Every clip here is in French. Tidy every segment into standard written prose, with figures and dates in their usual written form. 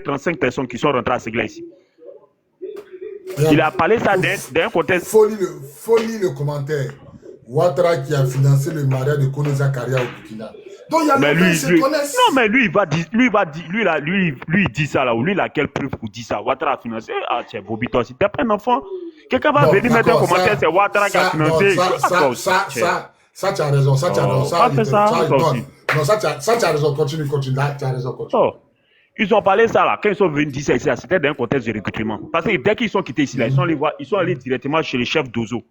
35 personnes qui sont rentrées à Ségla ici. Il a parlé ça d'un contexte. Folie le commentaire. Ouattara qui a financé le mariage de Kone Zakaria au Burkina. Donc il y a Mais longtemps, ils se connaissent. non, mais lui, il dit ça là, ou lui, il a quelle preuve pour dire ça? Ouattara a financé. Ah, tiens, Bobby, toi aussi, t'es pas un enfant. Quelqu'un va venir mettre un commentaire, c'est Ouattara qui a financé. Ça, tu as raison. Ça, tu as raison. Ça, tu as raison. Continue. Là, tu as raison. Continue. Oh. Ils ont parlé ça là, quand ils sont venus dire ça ici, c'était dans un contexte de recrutement. Parce que dès qu'ils sont quittés ici, là, ils sont allés directement chez le chef d'Ozo.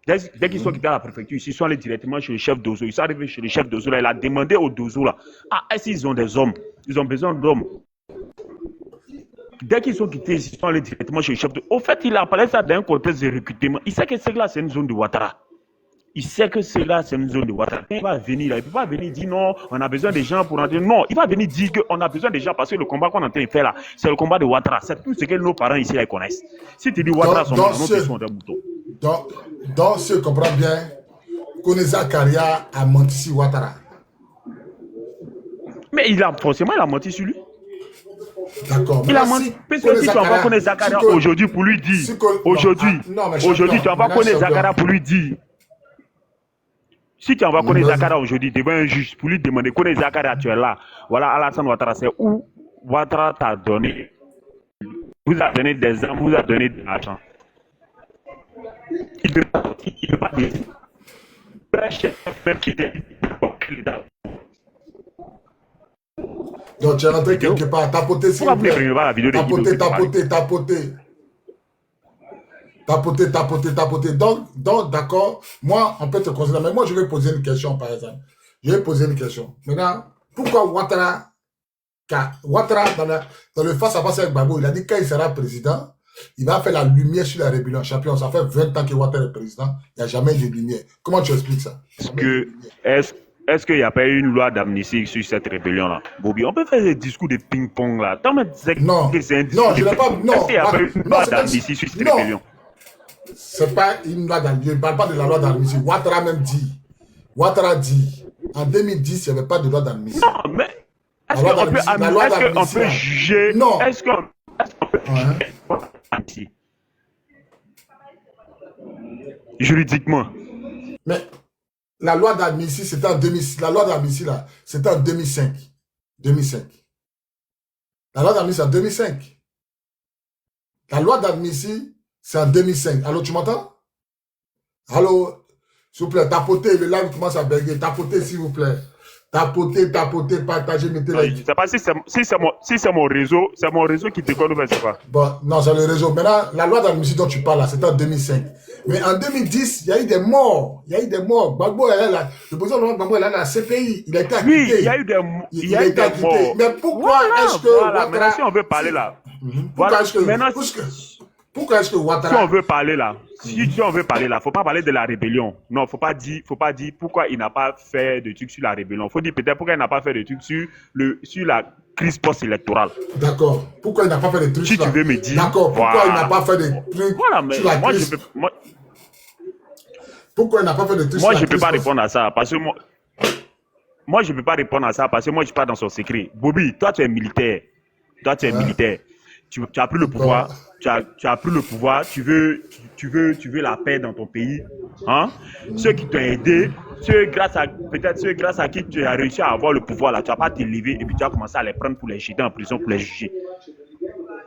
Dès qu'ils sont quittés à la préfecture, ils sont allés directement chez le chef d'Ozo. Ils sont arrivés chez le chef d'Ozo, là, il a demandé au d'Ozo, là, est-ce qu'ils ont des hommes? Ils ont besoin d'hommes. Dès qu'ils sont quittés, ils sont allés directement chez le chef d'Ozo. Au fait, il a parlé ça dans un contexte de recrutement. Il sait que c'est là, c'est une zone de Ouattara. Il sait que c'est là, c'est une zone de Ouattara. Il va venir là, il ne peut pas venir dire non, on a besoin des gens pour entrer. Non, il va venir dire qu'on a besoin des gens parce que le combat qu'on est en train de faire là, c'est le combat de Ouattara. C'est tout ce que nos parents ici là, ils connaissent. Si tu dis Ouattara, sont des moutons. Donc, si je comprends bien, Kone Zakaria a menti sur Ouattara. Mais forcément, il a menti sur lui. D'accord. Il a menti. Parce que si tu envoies Kone Zakaria aujourd'hui pour lui dire, aujourd'hui, tu envoies Kone Zakaria pour lui dire. Si tu envoies Kone Zakaria aujourd'hui devant un juge pour lui demander Kone Zakaria, tu es là, voilà Alassane Ouattara, c'est où Ouattara t'a donné, vous a donné des armes, vous a donné de l'argent. Il ne veut pas dire. Même qui était. Donc tu es rentré quelque part, tapoter s'il vous plaît. Pourquoi vous ne prenez pas la vidéo de Tapoter. Donc d'accord, moi, on peut te considérer. Mais moi, je vais poser une question, par exemple. Maintenant, pourquoi Ouattara, dans le face-à-face avec Gbagbo, il a dit quand il sera président, il va faire la lumière sur la rébellion. Champion, ça fait 20 ans que Ouattara est président, il n'y a jamais eu de lumière. Comment tu expliques ça? Est-ce qu'il n'y a pas eu une loi d'amnistie sur cette rébellion-là, Bobby? On peut faire des discours de ping-pong là. Non, je n'ai pas. Non, est-ce qu'il n'y a pas eu une loi d'amnistie sur cette rébellion? C'est pas une loi d'amnistie. Je ne parle pas de la loi d'amnistie. Ouattara même dit. En 2010, il n'y avait pas de loi d'amnistie. Non, mais est-ce qu'on peut juger? Non. Est-ce qu'on peut juger l'amnistie juridiquement? Mais la loi d'amnistie, c'était en 2005. La loi d'amnistie, là, c'était en 2005. La loi d'amnistie, c'est en 2005. La loi d'amnistie, c'est en 2005. Allô, tu m'entends? Allô? S'il vous plaît, tapotez. Le live commence à bégayer. Tapotez, s'il vous plaît. Tapotez, partagez, mettez les... Je ne sais pas si c'est mon réseau qui déconne ou c'est pas. Bon, non, c'est le réseau. Maintenant, la loi d'amnistie dont tu parles là, c'était en 2005. Mais en 2010, il y a eu des morts. Gbagbo est là. Le président Gbagbo est là dans la CPI. Il a été acquitté. Oui, il y a eu des morts. Mais pourquoi est-ce que Ouattara... Maintenant, si on veut parler là. Pourquoi est-ce que Ouattara... Si on veut parler là, si on veut parler là, faut pas parler de la rébellion. Non, faut pas dire pourquoi il n'a pas fait de trucs sur la rébellion. Faut dire peut-être pourquoi il n'a pas fait de trucs sur la crise post-électorale. D'accord. Pourquoi il n'a pas fait de trucs si tu veux me dire. D'accord. Pourquoi il n'a pas fait de trucs mais sur la crise... Pourquoi il n'a pas fait de trucs sur la crise... Moi, je peux pas répondre à ça parce que moi, je peux pas répondre à ça parce que moi, je suis pas dans son secret. Bobby, toi, tu es militaire. Tu as pris le pouvoir. Tu as pris le pouvoir, tu veux la paix dans ton pays. Hein? Ceux qui t'ont aidé, ceux grâce à qui tu as réussi à avoir le pouvoir, là, tu vas pas t'élever et puis tu vas commencer à les prendre pour les jeter en prison, pour les juger.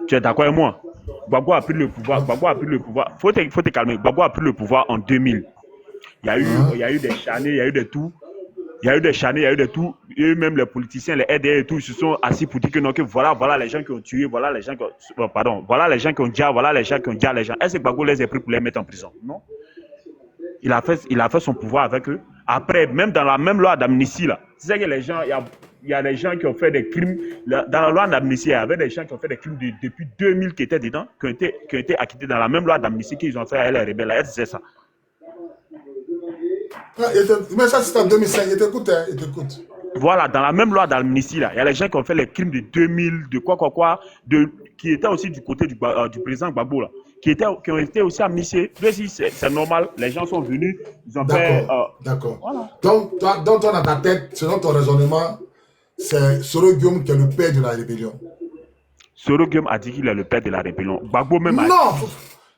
Tu es d'accord avec moi? Gbagbo a pris le pouvoir. Faut te calmer. Gbagbo a pris le pouvoir en 2000. Il y a eu des chanés, il y a eu de tout. Et même les politiciens, les RDR et tout, ils se sont assis pour dire que non, que voilà les gens qui ont tué, voilà les gens qui ont dit, voilà les gens qui ont dit à les gens. Est-ce que Gbagbo les a pris pour les mettre en prison? Non. Il a fait son pouvoir avec eux. Après, même dans la même loi d'amnistie, là, tu sais que les gens, il y a des gens qui ont fait des crimes. Dans la loi d'amnistie, il y avait des gens qui ont fait des crimes depuis 2000 qui étaient dedans, qui ont été acquittés dans la même loi d'amnistie qu'ils ont fait à les rebelles. Est-ce que c'est ça? Mais ça, c'était en 2005. Il t'écoute. Voilà, dans la même loi d'amnistie, là, il y a les gens qui ont fait les crimes de 2000, qui étaient aussi du côté du président Gbagbo, là, qui ont été aussi amnistiés. C'est normal, les gens sont venus, ils ont fait... D'accord. Voilà. Donc, toi, dans ta tête, selon ton raisonnement, c'est Soro Guillaume qui est le père de la rébellion. Soro Guillaume a dit qu'il est le père de la rébellion. Gbagbo même a dit.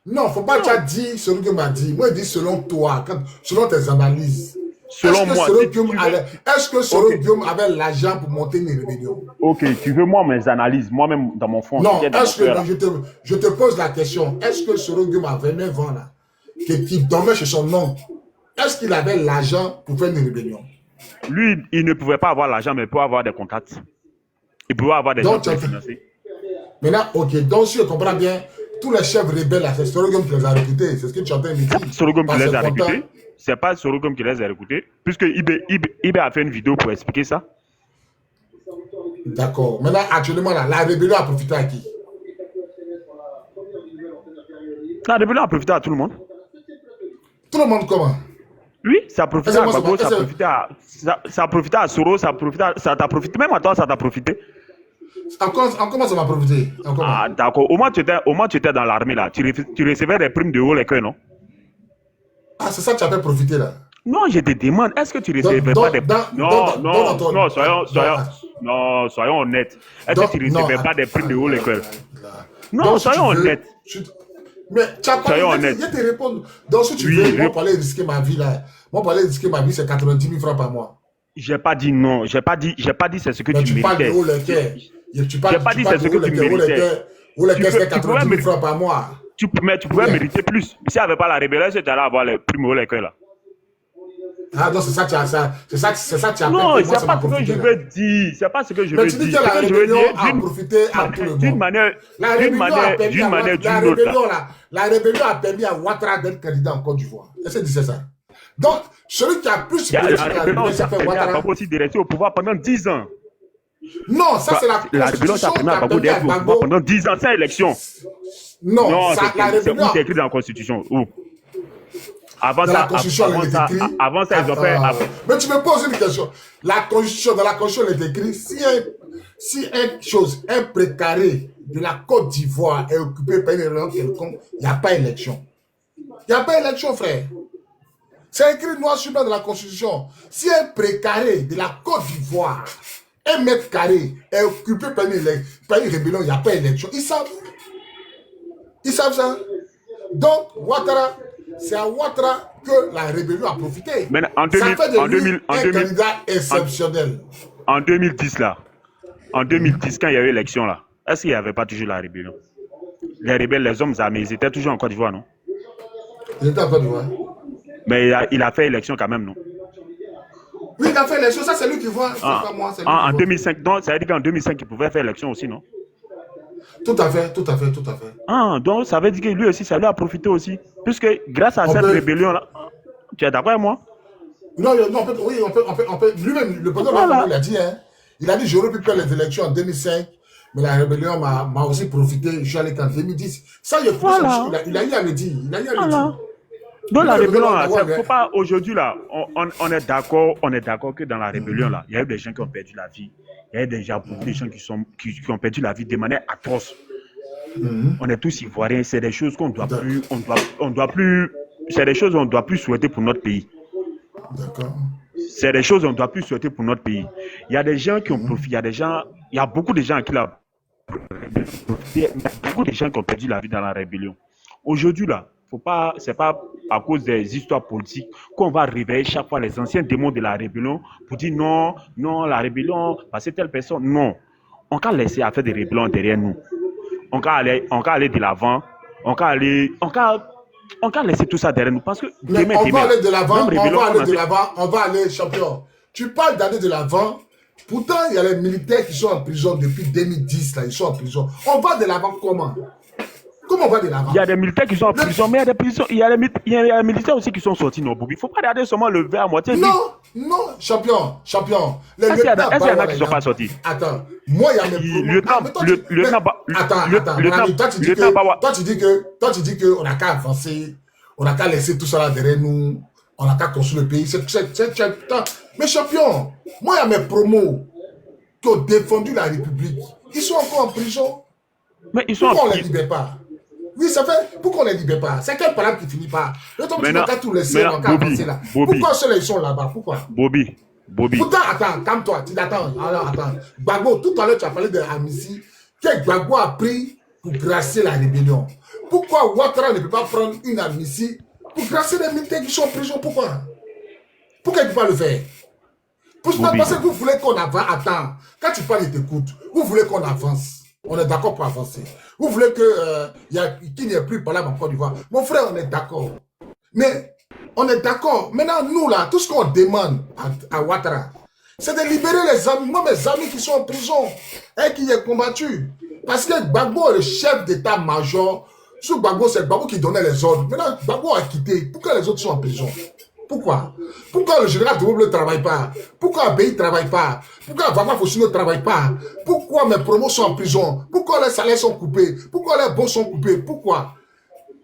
Non, faut pas déjà dire Soro Guillaume a dit. Moi, je dis selon toi, selon tes analyses. Selon moi, est-ce que Soro Guillaume avait l'argent pour monter une rébellion? Ok, tu veux moi mes analyses, moi-même dans mon fond. Non, je te pose la question. Est-ce que Soro Guillaume avait 9 ans là, qui dormait chez son oncle, est-ce qu'il avait l'argent pour faire une rébellion? Lui, il ne pouvait pas avoir l'argent, mais il pouvait avoir des contacts. Il pouvait avoir des gens pour financer. Maintenant, ok, donc si je comprends bien, tous les chefs rebelles, c'est Soro Guillaume qui les a recrutés. C'est ce que tu entends me dire. Soro Guillaume qui les a recrutés. C'est pas Soro Guillaume qui les a recrutés, puisque Ibe a fait une vidéo pour expliquer ça. D'accord. Maintenant, actuellement, là, la rébellion a profité à qui? La rébellion a profité à tout le monde. Tout le monde comment? Oui, ça a profité à Gbagbo, ça a profité à Soro, ça t'a profité, même à toi, ça t'a profité. En comment ça m'a profité? Ah, d'accord. Au moins, tu étais dans l'armée, là. Tu recevais des primes de haut les cœurs, non? Ah, c'est ça que tu as fait profiter, là? Non, je te demande, est-ce que tu recevais pas des primes? Non, soyons honnêtes. Est-ce que tu recevais pas des primes de haut les cœurs? Non, soyons honnêtes. Mais tu as parlé, je te réponds. Donc, si tu veux, moi, pour aller risquer ma vie, là, c'est 90 000 francs par mois. J'ai pas dit non, j'ai pas dit c'est ce que tu méritais. Parles de haut les cœurs. J'ai pas dit c'est ce que tu méritais. Haut les cœurs, c'est 90 000 francs par mois. Mais tu pouvais mériter plus. S'il n'y avait pas la rébellion, tu allais avoir les primes haut les cœurs, là. Ah non, c'est ça que tu as fait. Non, c'est pas ce que je veux dire. C'est pas ce que je veux dire. Mais tu dis que la rébellion a profité à tout le monde. D'une manière d'une autre. La rébellion a permis à Ouattara d'être candidat en Côte d'Ivoire. Est-ce que c'est ça? Donc, celui qui a plus la rébellion a permis à Gbagbo aussi de rester au pouvoir pendant 10 ans. Non, ça c'est la rébellion a permis à Gbagbo d'être au pouvoir pendant 10 ans sans élection. Non, c'est où c'est écrit dans la Constitution? Où? Avant ça, ils ont fait. Mais tu me poses une question. Dans la Constitution, il est écrit si un précaré de la Côte d'Ivoire est occupé par une région quelconque, il n'y a pas élection. Il n'y a pas élection, frère. C'est écrit noir sur blanc dans la Constitution. Si un précaré de la Côte d'Ivoire, 1 mètre carré, est occupé par une rébellion, il n'y a pas élection. Ils savent. Ils savent ça. Donc, Ouattara, c'est à Ouattara que la rébellion a profité. Mais ça fait de lui un candidat exceptionnel. En 2010, là, quand il y a eu l'élection, là, est-ce qu'il n'y avait pas toujours la rébellion? Les rebelles, les hommes armés, ils étaient toujours en Côte d'Ivoire, non? Ils étaient en Côte d'Ivoire. Mais il a fait élection quand même, non? Oui, il a fait élection, ça c'est lui qui voit, c'est pas moi. En 2005, donc ça veut dire qu'en 2005, il pouvait faire élection aussi, non? Tout à fait. Ah, donc ça veut dire que lui aussi, ça lui a profité aussi. Puisque grâce à cette rébellion-là, tu es d'accord avec moi? Non, on peut. Lui-même, le président il a dit, hein. Il a dit, j'aurais pu faire les élections en 2005, mais la rébellion m'a aussi profité, je suis allé en 2010. Ça, il a eu à me dire. Dans la rébellion, là, faut pas, aujourd'hui, là, on est d'accord que dans la rébellion, là, il y a eu des gens qui ont perdu la vie. Il y a eu des gens qui ont perdu la vie de manière atroce. On est tous ivoiriens, c'est des choses qu'on doit plus, c'est des choses qu'on doit plus souhaiter pour notre pays. D'accord. C'est des choses qu'on doit plus souhaiter pour notre pays. Il y a des gens qui ont profité, il y a beaucoup de gens qui ont perdu la vie dans la rébellion. Aujourd'hui, là, c'est pas à cause des histoires politiques qu'on va réveiller chaque fois les anciens démons de la rébellion pour dire non, la rébellion, parce que telle personne, non. On va laisser à faire des rébellions derrière nous. On va aller de l'avant. On va laisser tout ça derrière nous parce que demain, on va aller de l'avant, on va aller champion. Tu parles d'aller de l'avant. Pourtant, il y a les militaires qui sont en prison depuis 2010, là, ils sont en prison. On va de l'avant comment? Comment on va de l'avant? Il y a des militaires qui sont en prison, mais il y a des militaires aussi qui sont sortis, non, Bobby. Il ne faut pas regarder seulement le verre à moitié. Non, champion. Est-ce qu'il y en a qui ne sont pas sortis? Attends, moi, il y a mes Toi, tu dis qu'on n'a qu'à avancer, on n'a qu'à laisser tout ça là derrière nous, on n'a qu'à construire le pays. Mais champion, moi, il y a mes promos qui ont défendu la République. Ils sont encore en prison. Mais ils sont pourquoi on ne les libère pas? Oui, ça fait. Pourquoi on ne les libère pas? C'est quel parole qui finit pas? Le temps que tu n'as qu'à tout laisser, on n'a qu'à avancer là. Pourquoi ceux-là, ils sont là-bas? Pourquoi? Bobby. Pourtant, attends, calme-toi. Attends. Gbagbo, tout à l'heure, tu as parlé de Amici, que Gbagbo a pris pour grâcer la rébellion? Pourquoi Ouattara ne peut pas prendre une amnistie pour grâcer les militaires qui sont en prison? Pourquoi? Pourquoi il ne peut pas le faire? Parce que vous voulez qu'on avance. Attends, quand tu parles, il t'écoute. Vous voulez qu'on avance. On est d'accord pour avancer. Vous voulez qu'il n'y ait plus parlable en Côte d'Ivoire. Mon frère, on est d'accord. Mais on est d'accord. Maintenant, nous, là, tout ce qu'on demande à Ouattara, c'est de libérer les amis, moi, mes amis qui sont en prison et qui ont combattu. Parce que Gbagbo est le chef d'état-major. Sous Gbagbo, c'est Gbagbo qui donnait les ordres. Maintenant, Gbagbo a quitté. Pourquoi les autres sont en prison? Pourquoi? Pourquoi le général de Gaulle ne travaille pas? Pourquoi Abey ne travaille pas? Pourquoi Vava Fossino ne travaille pas? Pourquoi mes promos sont en prison? Pourquoi les salaires sont coupés? Pourquoi les bons sont coupés? Pourquoi?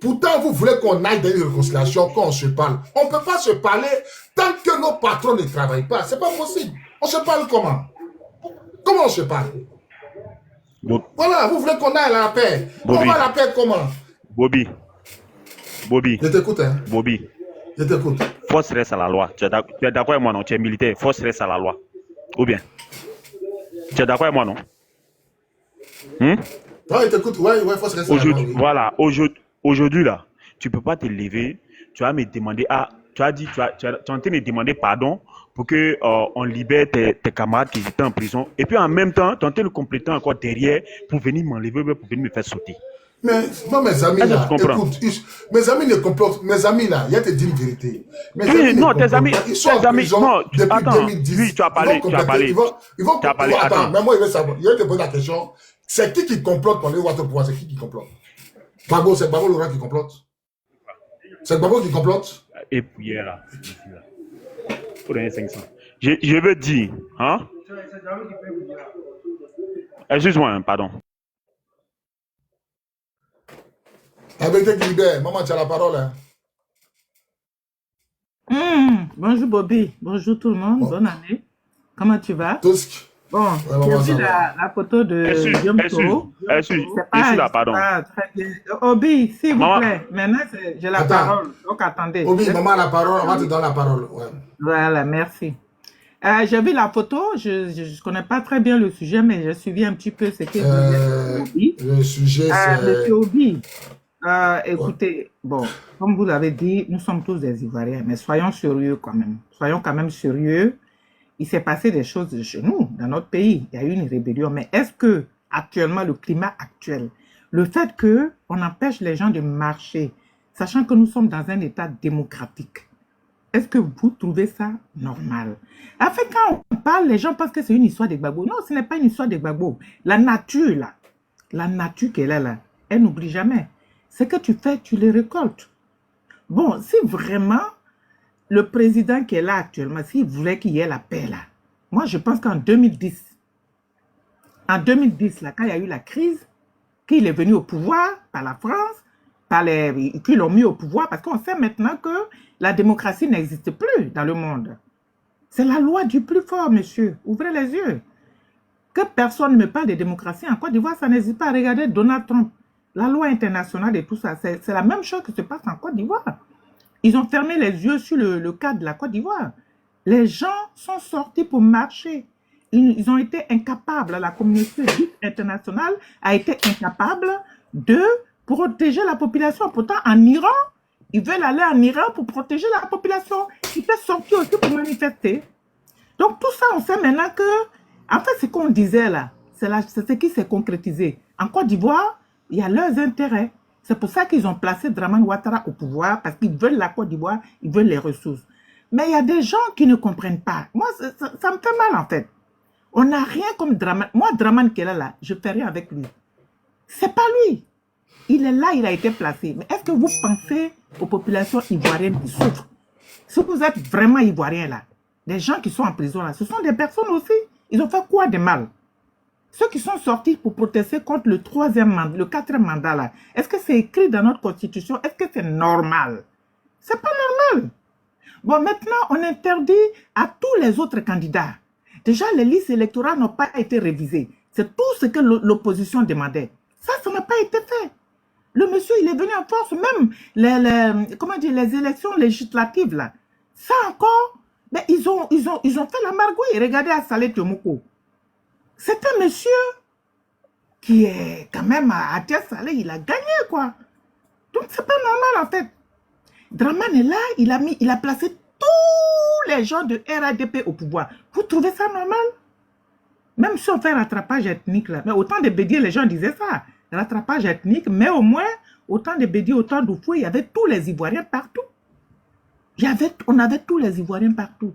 Pourtant, vous voulez qu'on aille dans une réconciliation quand on se parle. On ne peut pas se parler tant que nos patrons ne travaillent pas. Ce n'est pas possible. On se parle comment? Comment on se parle? Bon. Voilà, vous voulez qu'on aille à la paix. Bobby. On va à la paix comment? Bobby. Je t'écoute, hein? Bobby. Je t'écoute. Force reste à la loi. Tu es d'accord avec moi, non? Tu es militaire. Force reste à la loi. Ou bien? Tu es d'accord avec moi, non? Ouais, je t'écoute. Ouais, force reste à la loi. Oui. Voilà. Aujourd'hui, là, tu ne peux pas te lever. Tu vas me demander. Tu as dit, tu es en train de demander pardon pour que on libère tes camarades qui étaient en prison. Et puis en même temps, tu es en train de compléter encore derrière pour venir m'enlever, pour venir me faire sauter. Mais moi, mes amis là, écoute, mes amis ne complotent. Mes amis là, il y a te dire une vérité. Tes amis, ils sont en prison depuis attends, 2010. Oui, tu as parlé. Ils vont attends, mais moi, il va te poser la question. C'est qui complote pour aller voir ton pouvoir? C'est qui complote? Gbagbo, c'est Gbagbo Laurent qui complote. C'est Gbagbo qui complote. Et puis là, pour donner 500. Je veux dire, hein? Excuse-moi, pardon. La vérité qui libère. Maman, tu as la parole. Hein? Bonjour Bobby, bonjour tout le monde, bonne année. Comment tu vas? Tusk. Bon, j'ai vu la photo de Guillaume Toro. Je suis là, pardon. Très bien. Obi, s'il vous plaît, maintenant j'ai la parole, donc attendez. Obi, maman a la parole, on va te donner la parole. Ouais. Voilà, merci. J'ai vu la photo, je ne connais pas très bien le sujet, mais j'ai suivi un petit peu ce que vous Obi. Le sujet, c'est... Monsieur Obi, écoutez, bon, comme vous l'avez dit, nous sommes tous des Ivoiriens, mais soyons sérieux quand même. Soyons quand même sérieux. Il s'est passé des choses chez nous, dans notre pays. Il y a eu une rébellion. Mais est-ce que, actuellement, le climat actuel, le fait qu'on empêche les gens de marcher, sachant que nous sommes dans un état démocratique, est-ce que vous trouvez ça normal? En fait, quand on parle, les gens pensent que c'est une histoire de Gbagbo. Non, ce n'est pas une histoire de Gbagbo. La nature, là, la nature qu'elle est là, elle n'oublie jamais. Ce que tu fais, tu le récoltes. Bon, si vraiment le président qui est là actuellement, s'il voulait qu'il y ait la paix là, moi je pense qu'en 2010, là, quand il y a eu la crise, qu'il est venu au pouvoir par la France, qu'ils l'ont mis au pouvoir, parce qu'on sait maintenant que la démocratie n'existe plus dans le monde. C'est la loi du plus fort, monsieur. Ouvrez les yeux. Que personne ne me parle de démocratie en Côte d'Ivoire, ça n'hésite pas à regarder Donald Trump. La loi internationale et tout ça, c'est la même chose qui se passe en Côte d'Ivoire. Ils ont fermé les yeux sur le cas de la Côte d'Ivoire. Les gens sont sortis pour marcher. Ils ont été incapables, la communauté internationale a été incapable de protéger la population. Pourtant, en Iran, ils veulent aller en Iran pour protéger la population. Ils étaient sortis aussi pour manifester. Donc, tout ça, on sait maintenant que, en fait, ce qu'on disait là, c'est ce qui s'est concrétisé. En Côte d'Ivoire, il y a leurs intérêts. C'est pour ça qu'ils ont placé Dramane Ouattara au pouvoir, parce qu'ils veulent la Côte d'Ivoire, ils veulent les ressources. Mais il y a des gens qui ne comprennent pas. Moi, ça me fait mal en fait. On n'a rien comme Dramane. Moi, Dramane qui est là, je ne fais rien avec lui. C'est pas lui. Il est là, il a été placé. Mais est-ce que vous pensez aux populations ivoiriennes qui souffrent? Si vous êtes vraiment ivoiriens là, les gens qui sont en prison là, ce sont des personnes aussi. Ils ont fait quoi de mal? Ceux qui sont sortis pour protester contre le 4e mandat là, est-ce que c'est écrit dans notre constitution? Est-ce que c'est normal? C'est pas normal. Bon, maintenant, on interdit à tous les autres candidats. Déjà, les listes électorales n'ont pas été révisées. C'est tout ce que l'opposition demandait. Ça n'a pas été fait. Le monsieur, il est venu en force, même les élections législatives là. Ça encore, mais ils ont fait la margouille. Regardez à Saleh Tiomoko. C'est un monsieur qui est quand même à Tia Saleh, il a gagné, quoi. Donc, c'est pas normal, en fait. Draman est là, il a placé tous les gens de RADP au pouvoir. Vous trouvez ça normal? Même si on fait rattrapage ethnique, là. Mais autant de Bédier, les gens disaient ça. Rattrapage ethnique, mais au moins, autant de Bédier, autant d'Oufoué, il y avait tous les Ivoiriens partout. On avait tous les Ivoiriens partout.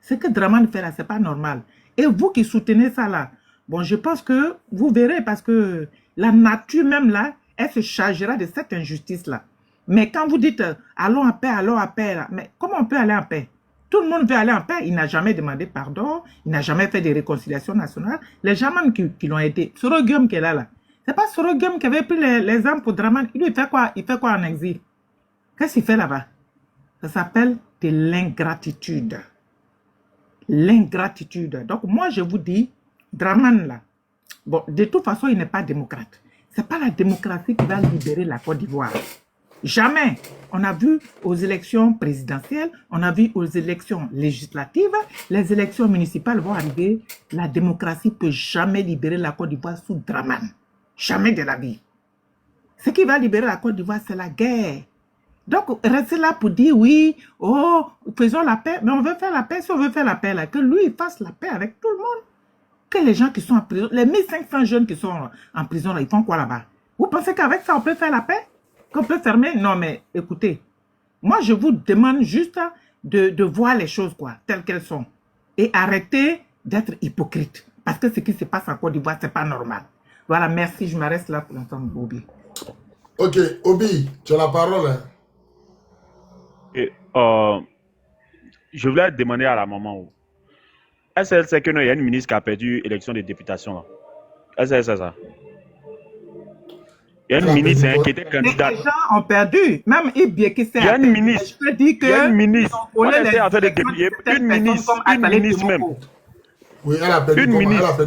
Ce que Draman fait là, c'est pas normal. Et vous qui soutenez ça là, bon, je pense que vous verrez parce que la nature même là, elle se chargera de cette injustice là. Mais quand vous dites allons en paix là, mais comment on peut aller en paix? Tout le monde veut aller en paix. Il n'a jamais demandé pardon, il n'a jamais fait de réconciliation nationale. Les gens qui l'ont aidé, Sorogum qui est là, c'est pas Sorogum qui avait pris les armes pour Draman. Il fait quoi? Il fait quoi en exil? Qu'est-ce qu'il fait là-bas? Ça s'appelle de l'ingratitude. L'ingratitude. Donc moi je vous dis, Draman là, bon, de toute façon il n'est pas démocrate. C'est pas la démocratie qui va libérer la Côte d'Ivoire. Jamais. On a vu aux élections présidentielles, on a vu aux élections législatives, les élections municipales vont arriver. La démocratie ne peut jamais libérer la Côte d'Ivoire sous Draman. Jamais de la vie. Ce qui va libérer la Côte d'Ivoire, c'est la guerre. Donc, rester là pour dire oui, oh, faisons la paix. Mais on veut faire la paix. Si on veut faire la paix, là, que lui, il fasse la paix avec tout le monde. Que les gens qui sont en prison, les 1500 jeunes qui sont en prison, là, ils font quoi là-bas? Vous pensez qu'avec ça, on peut faire la paix? Qu'on peut fermer? Non, mais écoutez, moi, je vous demande juste de voir les choses, quoi, telles qu'elles sont. Et arrêter d'être hypocrite. Parce que ce qui se passe en Côte d'Ivoire, ce n'est pas normal. Voilà, merci. Je me reste là pour l'entendre, Obi. Ok, Obi, tu as la parole. Hein? Et, je voulais demander à la maman, est-ce qu'elle sait qu'il y a une ministre qui a perdu l'élection des députation là? Est-ce qu'elle sait ça? Il y a une ministre qui était candidate. Les gens ont perdu. Même Ibié qui s'est. Il y a une ministre. Je te dis que. Il y a une ministre. Une ministre même. Oui, elle a perdu. Une ministre.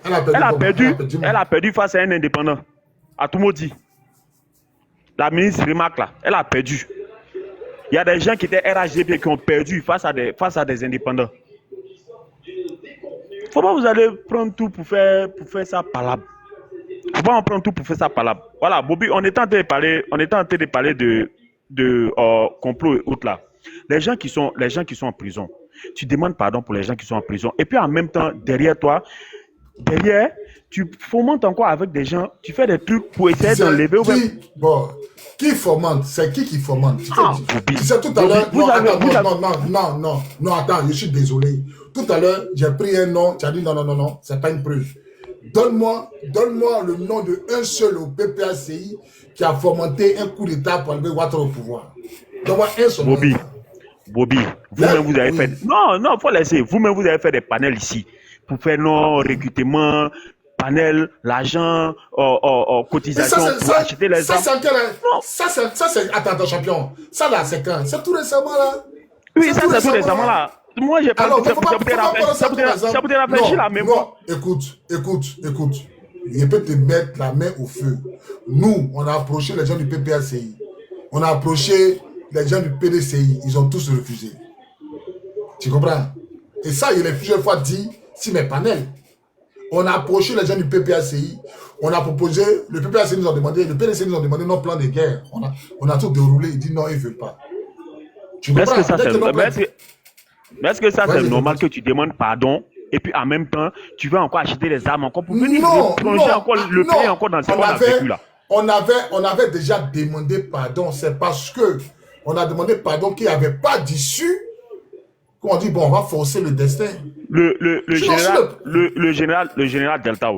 Elle a perdu face à un indépendant. À tout maudit. La ministre remarque là. Elle a perdu. Il y a des gens qui étaient RHDP qui ont perdu face à des indépendants. Faut pas vous allez prendre tout pour faire ça palabre. Faut pas en prendre tout pour faire ça palabre. Voilà, Bobby, on était en train de parler de complot et autres là. Les gens qui sont en prison. Tu demandes pardon pour les gens qui sont en prison. Et puis en même temps, derrière toi, tu fomentes encore avec des gens, tu fais des trucs pour essayer d'enlever. Bon, qui fomente? C'est qui fomente? Bobby. Tu sais, tout à l'heure, non, attends, je suis désolé. Tout à l'heure, j'ai pris un nom, tu as dit non, c'est pas une preuve. Donne-moi le nom d'un seul au PPACI qui a fomenté un coup d'État pour enlever Ouattara au pouvoir. Donne-moi un seul. Bobby, vous-même vous avez fait. Non, faut laisser. Vous-même vous avez fait des panels ici pour faire nos recrutements, panels, l'argent, cotisation pour acheter les armes. Ça, c'est. Attends, champion. Ça là, c'est quand? C'est tout récemment là. Oui, ça c'est tout récemment là. Moi, j'ai pas dit ça pour te rafraîchir la mémoire. Non, écoute. Je peux te mettre la main au feu. Nous, on a approché les gens du PPACI. On a approché les gens du PDCI. Ils ont tous refusé. Tu comprends? Et ça, il est plusieurs fois dit sur mes panels. On a approché les gens du PPACI. On a proposé, le PPACI nous a demandé, le PDCI nous a demandé nos plans de guerre. On a tout déroulé. Il dit non, il ne veut pas. Tu comprends? Est-ce que ça, c'est normal que tu demandes pardon et puis en même temps, tu veux encore acheter les armes encore pour venir plonger encore le pays encore dans ce qu'on a vécu là? On avait déjà demandé pardon. C'est parce que on a demandé pardon qu'il n'y avait pas d'issue qu'on dit bon, on va forcer le destin. Le général Delta,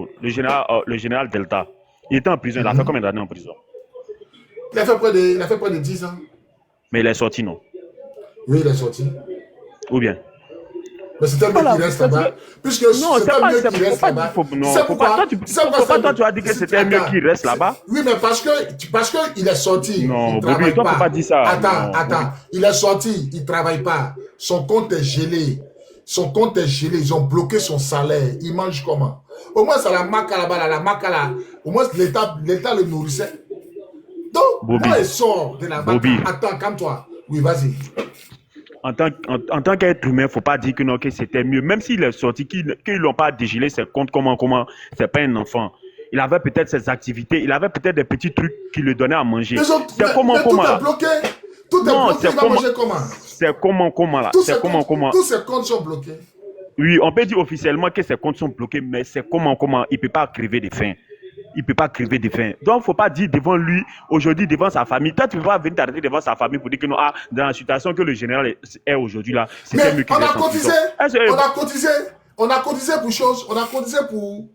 il était en prison. Il a fait combien d'années en prison? Il a fait près de 10 ans. Mais il est sorti, non? Oui, il est sorti. Ou bien? Mais c'était mieux qu'il reste là-bas. Puisque c'était mieux qu'il reste là-bas. C'est pourquoi toi tu as dit que c'était mieux qu'il reste là-bas? Oui, mais parce que il est sorti. Non, Bobby, toi tu peux pas dire ça. Attends. Il est sorti, il ne travaille pas. Son compte est gelé. Ils ont bloqué son salaire. Il mange comment? Au moins, c'est la maca là-bas, la maca là. Au moins, l'État le nourrissait. Donc, quand il sort de la maca, attends, calme-toi. Oui, vas-y. En tant qu'être humain, il ne faut pas dire que c'était mieux. Même s'il est sorti, qu'ils ne l'ont pas dégelé ses comptes, comment, c'est pas un enfant. il avait peut-être ses activités, il avait peut-être des petits trucs qui lui donnaient à manger. C'est comment? Tout est bloqué. Tout est bloqué, il va manger comment? C'est comment là? C'est comment? Tous ces comptes sont bloqués. Oui, on peut dire officiellement que ses comptes sont bloqués, mais c'est comment? Il ne peut pas crever de faim. Il ne peut pas crever de faim. Donc, il ne faut pas dire devant lui, aujourd'hui, devant sa famille. Toi, tu ne peux pas venir t'arrêter devant sa famille pour dire que non, dans la situation que le général est aujourd'hui là, c'était mieux qu'il on a cotisé. On a cotisé pour choses. On a cotisé pour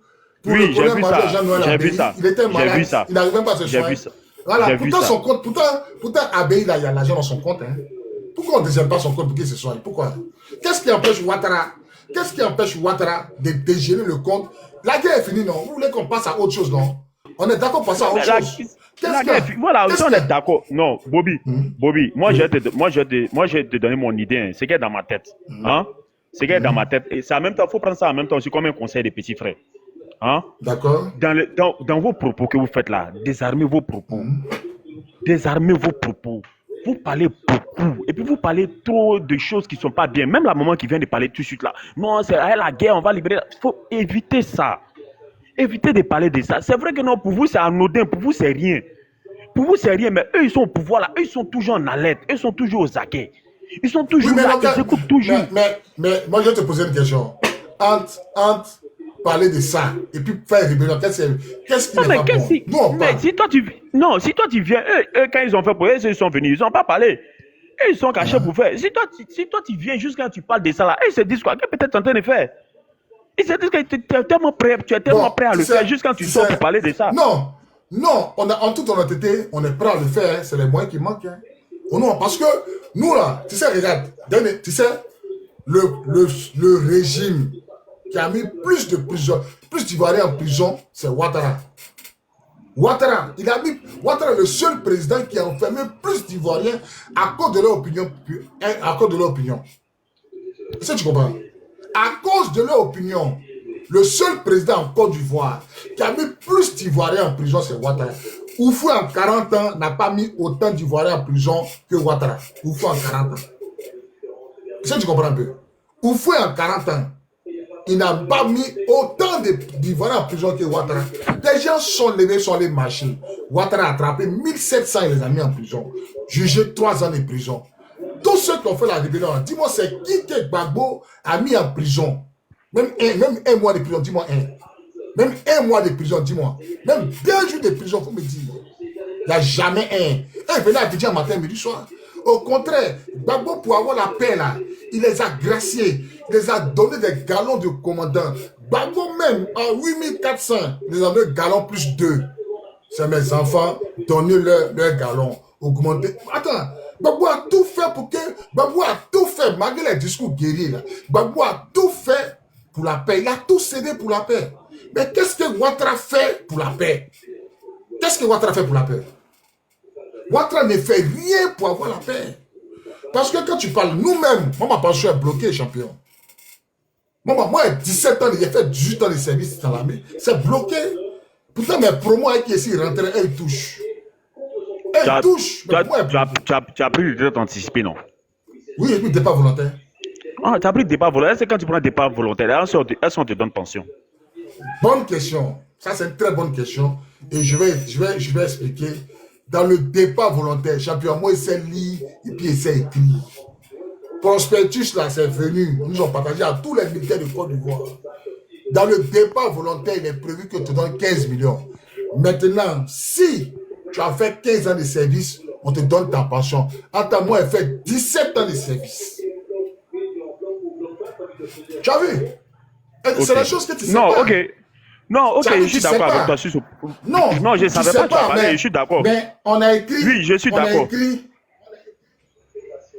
oui, j'ai vu ça. J'ai vu ça. Il était malade. Vu ça. Il n'arrive même pas à se soigner. J'ai vu ça. Voilà, pourtant son compte, pourtant Abbey, là, il y a l'argent dans son compte. Hein. Pourquoi on ne désire pas son compte pour qu'il se soigne? Pourquoi? Qu'est-ce qui empêche Ouattara de dégérer le compte? La guerre est finie, non? Vous voulez qu'on passe à autre chose, non? On est d'accord pour passer à autre chose. Voilà, on est d'accord. Non, Bobby, moi, je vais te donner mon idée. Hein. C'est qu'elle est dans ma tête. Hein? C'est qu'elle est dans ma tête. Et ça, en même temps, il faut prendre ça en même temps aussi comme un conseil des petits frères. Hein? D'accord. Dans vos propos que vous faites là, désarmez vos propos. Désarmez vos propos. Vous parlez beaucoup. Et puis vous parlez trop de choses qui ne sont pas bien. Même la maman qui vient de parler tout de suite là. Non, c'est la guerre, on va libérer. Il faut éviter ça. Évitez de parler de ça. C'est vrai que non, pour vous c'est anodin, pour vous c'est rien. Pour vous c'est rien, mais eux ils sont au pouvoir là. Eux ils sont toujours en alerte. Eux ils sont toujours aux aguets. Ils sont toujours là, ils écoutent toujours. Mais moi je vais te poser une question. Entre parler de ça et puis faire rébellion, qu'est-ce qui n'est pas bon? Nous on parle. Si toi tu viens, eux quand ils ont fait pour eux, ils sont venus, ils n'ont pas parlé. Eux ils sont cachés pour faire. Si toi tu viens juste quand tu parles de ça là, ils se disent quoi? Qu'est-ce que peut-être en train de faire? Ils se disent que tu es tellement prêt, prêt à le faire juste quand tu sors pour parler de ça. Non, en toute honnêteté, on est prêt à le faire, hein. C'est les moyens qui manquent. Hein. Oh non, parce que nous là, tu sais, regarde, tu sais, le régime qui a mis plus d'Ivoiriens en prison, c'est Ouattara. Ouattara est le seul président qui a enfermé plus d'Ivoiriens à cause de leur opinion. Est-ce que tu comprends? À cause de leur opinion, le seul président en Côte d'Ivoire qui a mis plus d'Ivoiriens en prison, c'est Ouattara. Oufou en 40 ans n'a pas mis autant d'Ivoiriens en prison que Ouattara. Oufou en 40 ans. Est-ce que tu comprends un peu? Oufou en 40 ans, il n'a pas mis autant d'Ivoiriens en prison que Ouattara. Les gens sont levés, sont allés marcher. Ouattara a attrapé 1700 et les a mis en prison. Jugé 3 ans de prison. Tous ceux qui ont fait la rébellion, dis-moi, c'est qui que Gbagbo a mis en prison? Même un mois de prison, dis-moi un. Même un mois de prison, dis-moi. Même 2 jours de prison, il faut me dire. Il n'y a jamais un. Un venait à Abidjan matin, midi, soir. Au contraire, Gbagbo, pour avoir la paix là, il les a graciés. Il les a donné des galons de commandant. Gbagbo même, en 8400, il les a donné galons plus 2. C'est mes enfants, donnez-leur galons. Augmenter. Attends. Gbagbo a tout fait pour que... Gbagbo a tout fait, malgré les discours guerriers là. Gbagbo a tout fait pour la paix. Il a tout cédé pour la paix. Mais qu'est-ce que Ouattara fait pour la paix? Qu'est-ce que Ouattara fait pour la paix? Ouattara ne fait rien pour avoir la paix. Parce que quand tu parles, nous-mêmes, moi, ma pension est bloquée, champion. Moi, 17 ans, j'ai fait 18 ans de service dans l'armée. C'est bloqué. Pourtant, mes promos avec qui ici rentrent, elles touchent. Tu as pris le départ anticipé, non? Oui, et puis départ volontaire. Ah, tu as pris le départ volontaire. C'est quand tu prends le départ volontaire, est-ce qu'on te donne pension? Bonne question. Ça, c'est une très bonne question. Et je vais expliquer. Dans le départ volontaire, champion, moi, il sait lire et puis il sait écrire. Prospectus, là, c'est venu. Nous ont partagé à tous les militaires de Côte d'Ivoire. Dans le départ volontaire, il est prévu que tu te donnes 15 millions. Maintenant, si tu as fait 15 ans de service, on te donne ta pension. Entre moi, elle fait 17 ans de service. Tu as vu? Okay. C'est la chose que tu sais non, pas. Ok. Non, ok, je suis d'accord avec toi. Non, je ne savais pas, tu as parlé, je suis d'accord. Mais on a écrit... Oui, je suis d'accord.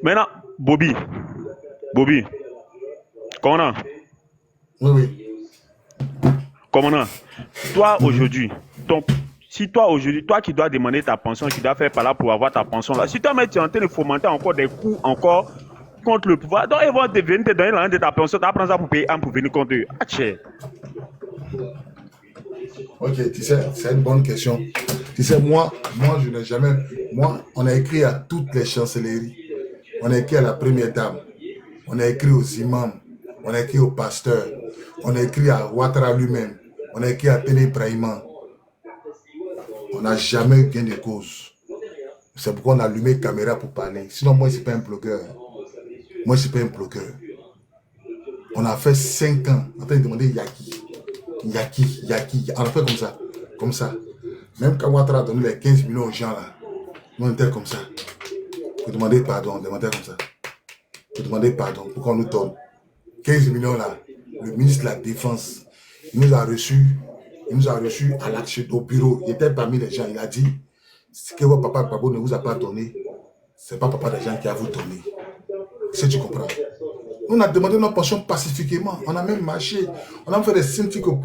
Maintenant, Bobby, commandant. Oui. Commandant, toi aujourd'hui, toi qui dois demander ta pension, tu dois faire par là pour avoir ta pension là. Si toi, tu es en train de fomenter encore des coups encore contre le pouvoir, donc ils vont venir te donner l'argent de ta pension, tu vas prendre ça pour payer un pour venir contre eux. Ok, tu sais, c'est une bonne question. Tu sais, moi, je n'ai jamais... Moi, on a écrit à toutes les chancelleries. On a écrit à la première dame. On a écrit aux imams. On a écrit aux pasteurs. On a écrit à Ouattara lui-même. On a écrit à Télé Ibrahima. On n'a jamais eu gain de cause. C'est pourquoi on a allumé la caméra pour parler. Sinon, moi, je ne suis pas un blogueur. Moi, je ne suis pas un blogueur. On a fait 5 ans en train de demander Yaki. On a fait comme ça. Comme ça. Même quand Ouattara a donné les 15 millions aux gens, là, nous, on était comme ça. Pour demander pardon, on demandait comme ça. Pour demander pardon, pourquoi on nous donne 15 millions là. Le ministre de la Défense, il nous a reçus à l'action au bureau. Il était parmi les gens. Il a dit, ce que votre papa Gbagbo ne vous a pas donné, ce n'est pas papa des gens qui a vous donné. Si tu comprends. On a demandé notre pension pacifiquement. On a même marché. On a fait des sittings au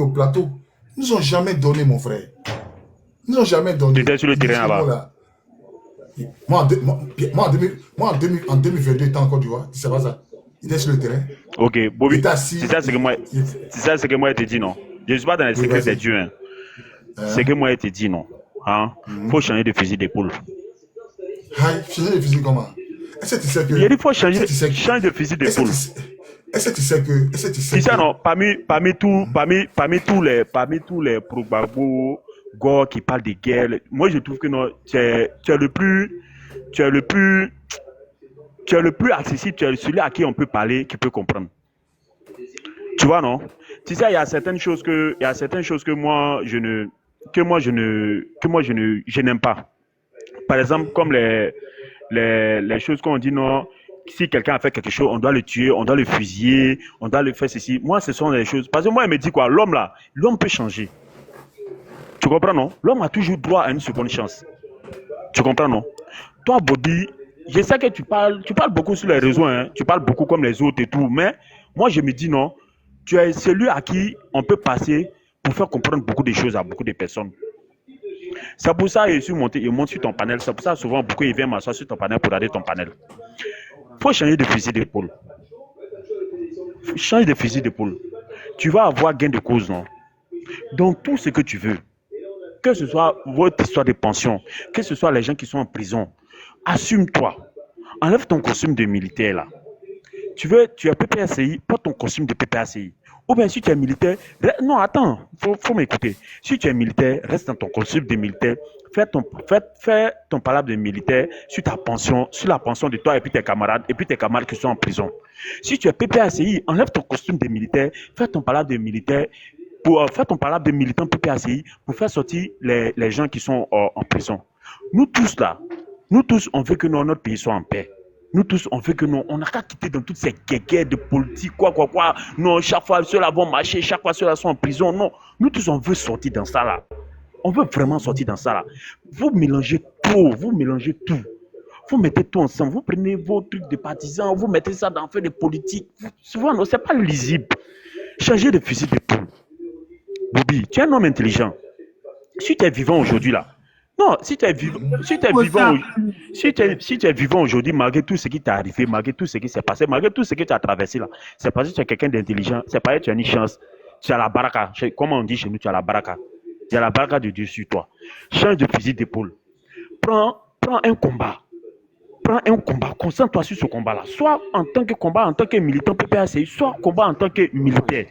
plateau. Ils ne nous ont jamais donné, mon frère. Ils ne nous ont jamais donné. Tu étais sur le terrain là-bas. Moi, en 2022, tu encore du vois. Tu sais pas ça. Il était sur le terrain. Ok, Bobby, c'est ça ce que moi je te dis, non. Je ne suis pas dans les secrets des dieux. Hein. C'est que moi je te dis, non. Hein? Faut changer de fusil d'épaule. Changer de fusil comment? Est-ce que tu sais que... Il dit faut changer de fusil d'épaule. Est-ce que tu sais que... C'est ça, non. Parmi tous les pro-Gbagbo qui parlent de guerre, moi je trouve que non, tu es le plus accessible, tu es celui à qui on peut parler, qui peut comprendre. Tu vois, non? Tu sais, il y a certaines choses que moi je n'aime pas. Par exemple, comme les choses qu'on dit, non, si quelqu'un a fait quelque chose, on doit le tuer, on doit le fusiller, on doit le faire ceci. Moi, ce sont des choses. Parce que moi, il me dit quoi? L'homme peut changer. Tu comprends, non? L'homme a toujours droit à une seconde chance. Tu comprends, non? Toi, Bobby, je sais que tu parles beaucoup sur les réseaux, hein, tu parles beaucoup comme les autres et tout, mais moi, je me dis non, tu es celui à qui on peut passer pour faire comprendre beaucoup de choses à beaucoup de personnes. C'est pour ça qu'il monte sur ton panel. C'est pour ça souvent beaucoup il vient m'asseoir sur ton panel pour regarder ton panel. Il faut changer de fusil d'épaule. Change de fusil d'épaule. Tu vas avoir gain de cause, non? Donc tout ce que tu veux, que ce soit votre histoire de pension, que ce soit les gens qui sont en prison, assume-toi. Enlève ton costume de militaire là. Tu es PPACI, porte ton costume de PPACI. Ou bien si tu es militaire, non attends, faut m'écouter. Si tu es militaire, reste dans ton costume de militaire, fais ton palabre de militaire sur ta pension, sur la pension de toi et puis tes camarades qui sont en prison. Si tu es PPACI, enlève ton costume de militaire, fais ton palabre de militaire, pour faire ton palabre de militant PPACI, pour faire sortir les gens qui sont en prison. Nous tous, on veut que notre pays soit en paix. Nous tous, on veut que on n'a qu'à quitter dans toutes ces guerres de politique, quoi. Non, chaque fois, ceux-là vont marcher, chaque fois, ceux-là sont en prison. Non, nous tous, on veut sortir dans ça, là. On veut vraiment sortir dans ça, là. Vous mélangez tout. Vous mettez tout ensemble. Vous prenez vos trucs de partisans, vous mettez ça dans fait de politique. Souvent, non, c'est pas lisible. Changez de fusil d'épaule. Bobby, tu es un homme intelligent. Si tu es vivant aujourd'hui, là, non, si tu es vivant aujourd'hui, malgré tout ce qui t'est arrivé, malgré tout ce qui s'est passé, malgré tout ce que tu as traversé là, c'est parce que tu es quelqu'un d'intelligent, c'est parce que tu as une chance, tu as la baraka, comme on dit chez nous, tu as la baraka. Tu as la baraka de Dieu sur toi. Change de fusil d'épaule. Prends un combat. Concentre-toi sur ce combat-là. Soit en tant que combat, en tant que militant PPACI, soit combat en tant que militaire.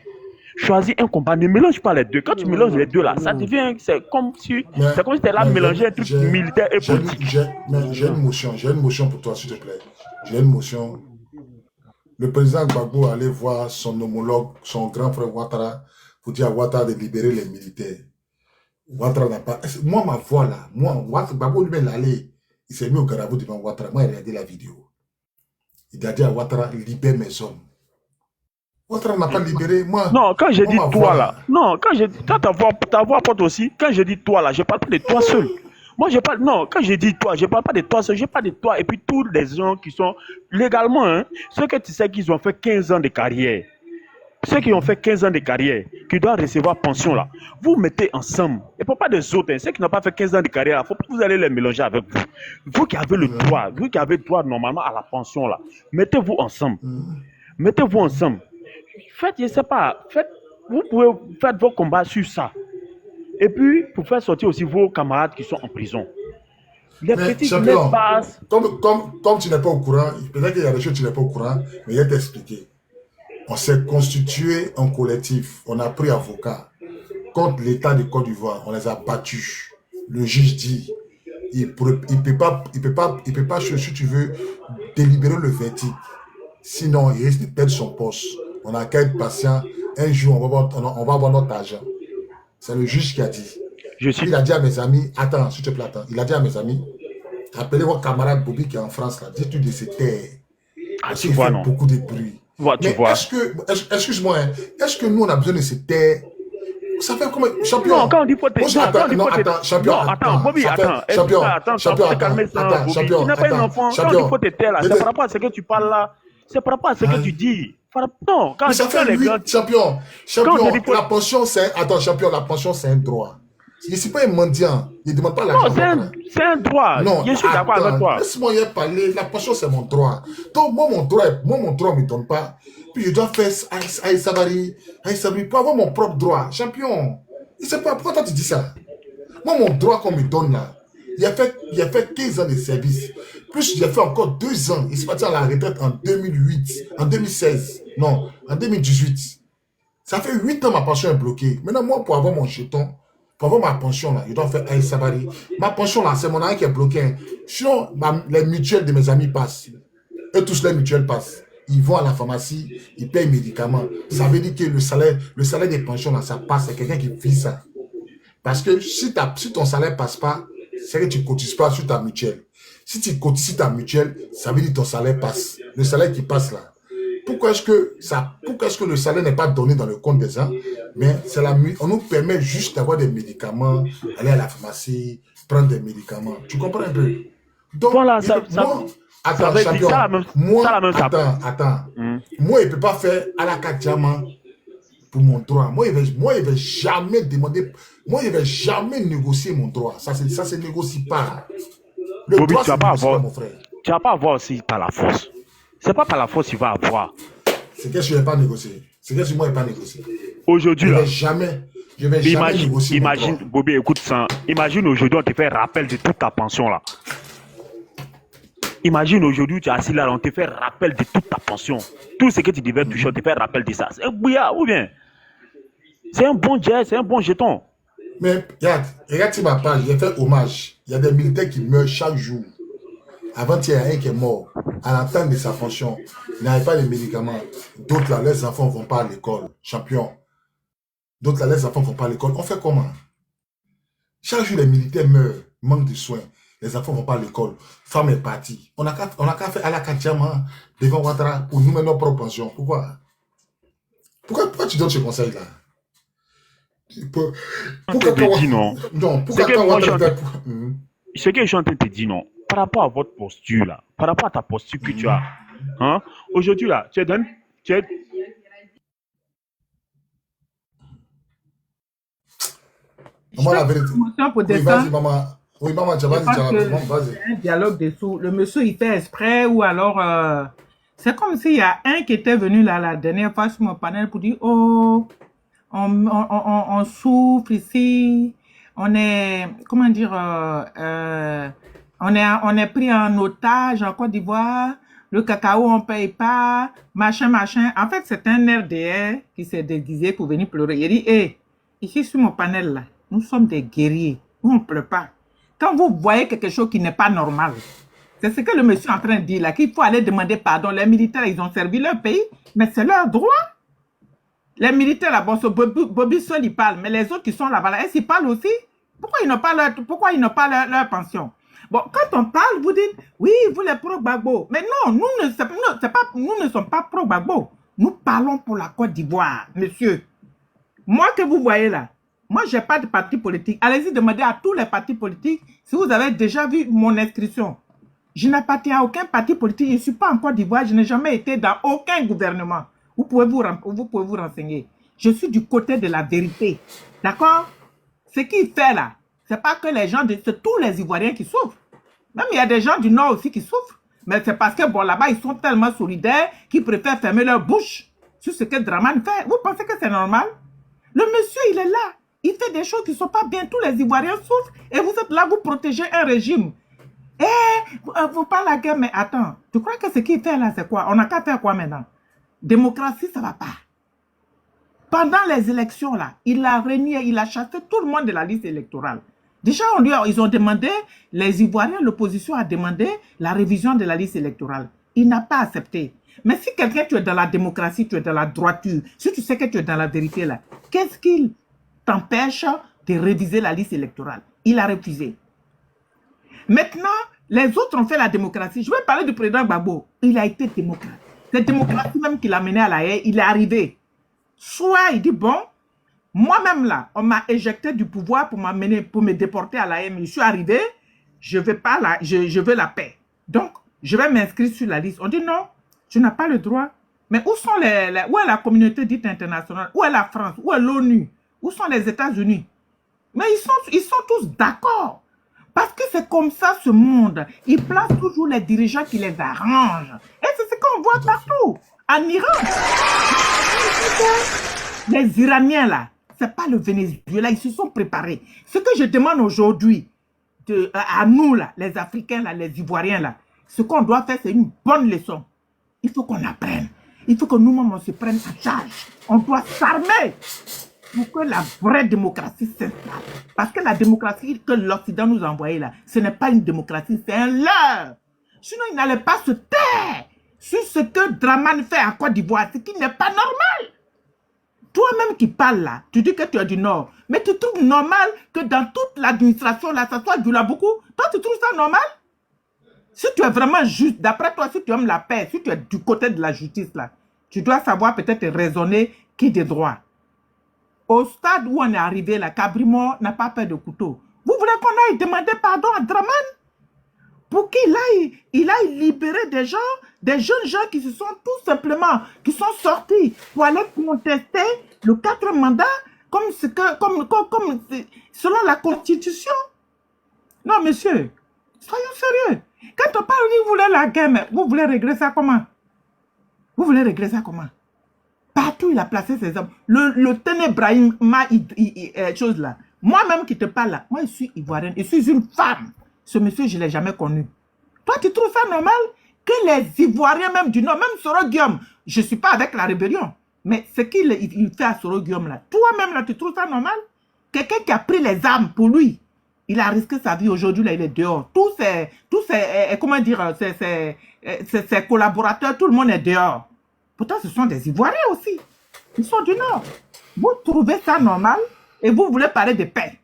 Choisis un combat, ne mélange pas les deux. Quand tu mélanges les deux là, ça devient, c'est comme si tu étais là mélanger un truc militaire et politique. J'ai une motion pour toi, s'il te plaît. J'ai une motion. Le président Gbagbo allait voir son homologue, son grand frère Ouattara, pour dire à Ouattara de libérer les militaires. Ouattara n'a pas. Moi, ma voix là, Gbagbo lui-même allait, il s'est mis au garabou devant Ouattara. Moi, il a regardé la vidéo. Il a dit à Ouattara, libère mes hommes. Ouattara n'a pas libéré, moi. Non, quand je dis toi là, non, quand ta voix porte aussi, quand je dis toi là, je parle pas de toi seul. Moi, je parle, non, quand je dis toi, je parle pas de toi seul, je parle de toi et puis tous les gens qui sont légalement, hein, ceux que tu sais qu'ils ont fait 15 ans de carrière, ceux qui ont fait 15 ans de carrière, qui doivent recevoir pension là, vous mettez ensemble, et pas des autres, hein, ceux qui n'ont pas fait 15 ans de carrière, il faut pas que vous allez les mélanger avec vous. Vous qui avez le droit, vous qui avez droit normalement à la pension là, mettez-vous ensemble. Mettez-vous ensemble. Faites, je ne sais pas, vous pouvez faire vos combats sur ça. Et puis, pour faire sortir aussi vos camarades qui sont en prison. Les petites bases. Comme tu n'es pas au courant, peut-être qu'il y a des choses que tu n'es pas au courant, mais je vais t'expliquer. On s'est constitué en collectif, on a pris avocat contre l'État de Côte d'Ivoire, on les a battus. Le juge dit, il peut pas, si tu veux, délibérer le verdict. Sinon, il risque de perdre son poste. On a qu'à être patient. Un jour, on va avoir notre argent. C'est le juge qui a dit. Il a dit à mes amis, attends, s'il te plaît, attends. Il a dit à mes amis, appelez votre camarade Bobby qui est en France, là. Dites-lui de se taire. Ah, tu vois, non. Beaucoup de bruit. Ouais, tu vois. Excuse-moi, hein, est-ce que nous, on a besoin de se taire? Ça fait comme champion. Non, quand on dit faut te champion. Attends, Bobby, attends. Tu n'es pas un enfant. Quand on dit faut te taire, là, c'est par rapport à ce que tu parles là. C'est par rapport à ce que tu dis. Non, quand ça fait les gars. Champion, la pension, c'est. Attends, champion, la pension, c'est un droit. Je ne suis pas un mendiant. Il ne demande pas l'argent. Non, c'est un droit. Non, je suis d'accord avec toi. Laisse-moi y parler. La pension, c'est mon droit. Donc, moi, mon droit ne me donne pas. Puis, je dois faire Aïe Sabari pour avoir mon propre droit. Champion. Je ne sais pas pourquoi toi, tu dis ça. Moi, mon droit qu'on me donne là, il a fait 15 ans de service. Plus, j'ai fait encore 2 ans. Il s'est parti à la retraite en 2008, en 2016. Non, en 2018. Ça fait 8 ans ma pension est bloquée. Maintenant, moi, pour avoir mon jeton, pour avoir ma pension là, je dois faire Aïe Sabari. Ma pension là, c'est mon argent qui est bloqué. Sinon, les mutuelles de mes amis passent. Eux tous, les mutuelles passent. Ils vont à la pharmacie, ils payent médicaments. Ça veut dire que le salaire des pensions là, ça passe. C'est quelqu'un qui vit ça. Parce que si ton salaire passe pas, c'est que tu ne cotises pas sur ta mutuelle. Si tu cotises sur ta mutuelle, ça veut dire que ton salaire passe. Le salaire qui passe là. Pourquoi est-ce que le salaire n'est pas donné dans le compte des gens? Mais on nous permet juste d'avoir des médicaments, aller à la pharmacie, prendre des médicaments. Tu comprends un peu? Donc, voilà, attends, champion. Moi, il ne peut pas faire à la carte diamant pour mon droit. Moi, il ne va jamais demander. Moi, il ne va jamais négocier mon droit. Ça se négocie pas. Le Bobby, droit, tu vas mon frère. Tu vas pas avoir aussi par la force. C'est pas par la force qu'il va avoir. C'est que je ne vais pas négocier. C'est que moi, je ne vais pas négocier. Aujourd'hui, là. Je ne vais jamais négocier. Imagine, Bobby, écoute ça. Imagine aujourd'hui, on te fait rappel de toute ta pension, là. Imagine aujourd'hui, tu es assis là, on te fait rappel de toute ta pension. Tout ce que tu devais toucher, on te fait rappel de ça. C'est un bouillard, ou bien? C'est un bon jet, c'est un bon jeton. Mais regarde sur ma page, j'ai fait hommage. Il y a des militaires qui meurent chaque jour. Avant, il y a un qui est mort à l'entente de sa pension. Il n'avait pas de médicaments. D'autres là, les enfants ne vont pas à l'école. Champion. D'autres là, les enfants ne vont pas à l'école. On fait comment? Chaque jour, les militaires meurent, manquent de soins. Les enfants ne vont pas à l'école. Femme est partie. On n'a qu'à faire à la Katiama devant Ouattara pour nous mettre nos propres pensions. Pourquoi tu donnes ce conseil-là? Pourquoi non. Pourquoi ce que je suis en train de te dire, non. Par rapport à votre posture, là, par rapport à ta posture que tu as, hein, aujourd'hui, là, tu es Maman, la vérité. Oui, vas-y, maman. Oui, maman, tu vas dire, vas-y. Un dialogue dessous. Le monsieur, il fait exprès ou alors... c'est comme s'il y a un qui était venu là la dernière fois sur mon panel pour dire, oh, on souffre ici, on est, comment dire, on est pris en otage en Côte d'Ivoire, le cacao on paye pas, machin. En fait, c'est un RDR qui s'est déguisé pour venir pleurer. Il dit, hé, ici sur mon panel là, nous sommes des guerriers, nous on ne pleure pas. Quand vous voyez quelque chose qui n'est pas normal, c'est ce que le monsieur est en train de dire là, qu'il faut aller demander pardon. Les militaires, ils ont servi leur pays, mais c'est leur droit. Les militaires là, bon, Bobby seul, il parle, mais les autres qui sont là-bas, est-ce qu'ils parlent aussi? Pourquoi ils n'ont pas leur pension? Bon, quand on parle, vous dites, oui, vous les pro-Gbagbo. Mais non, nous ne sommes pas pro-Gbagbo. Nous parlons pour la Côte d'Ivoire, monsieur. Moi que vous voyez là, moi, je n'ai pas de parti politique. Allez-y demander à tous les partis politiques si vous avez déjà vu mon inscription. Je n'appartiens à aucun parti politique. Je ne suis pas en Côte d'Ivoire. Je n'ai jamais été dans aucun gouvernement. Vous pouvez vous renseigner. Je suis du côté de la vérité. D'accord? Ce qu'il fait là, ce n'est pas que les gens, c'est tous les Ivoiriens qui souffrent. Même il y a des gens du Nord aussi qui souffrent. Mais c'est parce que bon, là-bas, ils sont tellement solidaires qu'ils préfèrent fermer leur bouche sur ce que Dramane fait. Vous pensez que c'est normal? Le monsieur, il est là. Il fait des choses qui ne sont pas bien. Tous les Ivoiriens souffrent. Et vous êtes là, vous protégez un régime. Vous parlez la guerre, mais attends. Tu crois que ce qu'il fait là, c'est quoi? On n'a qu'à faire quoi maintenant? Démocratie, ça ne va pas. Pendant les élections, là, il a régné, il a chassé tout le monde de la liste électorale. Déjà, ils ont demandé, les Ivoiriens, l'opposition a demandé la révision de la liste électorale. Il n'a pas accepté. Mais si quelqu'un, tu es dans la démocratie, tu es dans la droiture, si tu sais que tu es dans la vérité là, qu'est-ce qu'il t'empêche de réviser la liste électorale? Il a refusé. Maintenant, les autres ont fait la démocratie. Je vais parler du président Gbagbo. Il a été démocrate. C'est la démocratie même qui l'a mené à la haie. Il est arrivé. Soit il dit, bon, moi-même là, on m'a éjecté du pouvoir pour m'amener, pour me déporter à la haie. Mais je suis arrivé, je veux la paix. Donc, je vais m'inscrire sur la liste. On dit non, tu n'as pas le droit. Mais où sont où est la communauté dite internationale? Où est la France? Où est l'ONU? Où sont les États-Unis? Mais ils sont tous d'accord. Parce que c'est comme ça ce monde. Ils placent toujours les dirigeants qui les arrangent. Et c'est ce qu'on voit partout. En Iran. Les Iraniens là, c'est pas le Venezuela, ils se sont préparés. Ce que je demande aujourd'hui à nous là, les Africains là, les Ivoiriens là, ce qu'on doit faire, c'est une bonne leçon. Il faut qu'on apprenne. Il faut que nous-mêmes on se prenne en charge. On doit s'armer pour que la vraie démocratie s'installe. Parce que la démocratie que l'Occident nous a envoyée là, ce n'est pas une démocratie, c'est un leurre. Sinon, ils n'allaient pas se taire sur ce que Dramane fait en Côte d'Ivoire, ce qui n'est pas normal. Toi-même qui parles là, tu dis que tu es du Nord, mais tu trouves normal que dans toute l'administration là, ça soit du beaucoup? Toi, tu trouves ça normal? Si tu es vraiment juste, d'après toi, si tu aimes la paix, si tu es du côté de la justice là, tu dois savoir peut-être raisonner qui des droits. Au stade où on est arrivé là, Cabrimo n'a pas peur de couteau. Vous voulez qu'on aille demander pardon à Dramane pour qu'il aille libérer des jeunes gens qui se sont tout simplement, qui sont sortis pour aller contester le 4 mandat selon la Constitution. Non, monsieur, soyons sérieux. Quand on parle, vous voulez la guerre, mais vous voulez régler ça comment? Vous voulez régler ça comment? Partout, il a placé ses hommes. Le Ténébrahim, chose là. Moi-même qui te parle là, moi, je suis ivoirienne, je suis une femme. Ce monsieur, je ne l'ai jamais connu. Toi, tu trouves ça normal que les Ivoiriens, même du Nord, même Soro Guillaume, je ne suis pas avec la rébellion, mais ce qu'il fait à Soro Guillaume là, toi-même là, tu trouves ça normal? Quelqu'un qui a pris les armes pour lui, il a risqué sa vie aujourd'hui, là, il est dehors. Tous ses comment dire, ses collaborateurs, tout le monde est dehors. Pourtant, ce sont des Ivoiriens aussi. Ils sont du Nord. Vous trouvez ça normal et vous voulez parler de paix.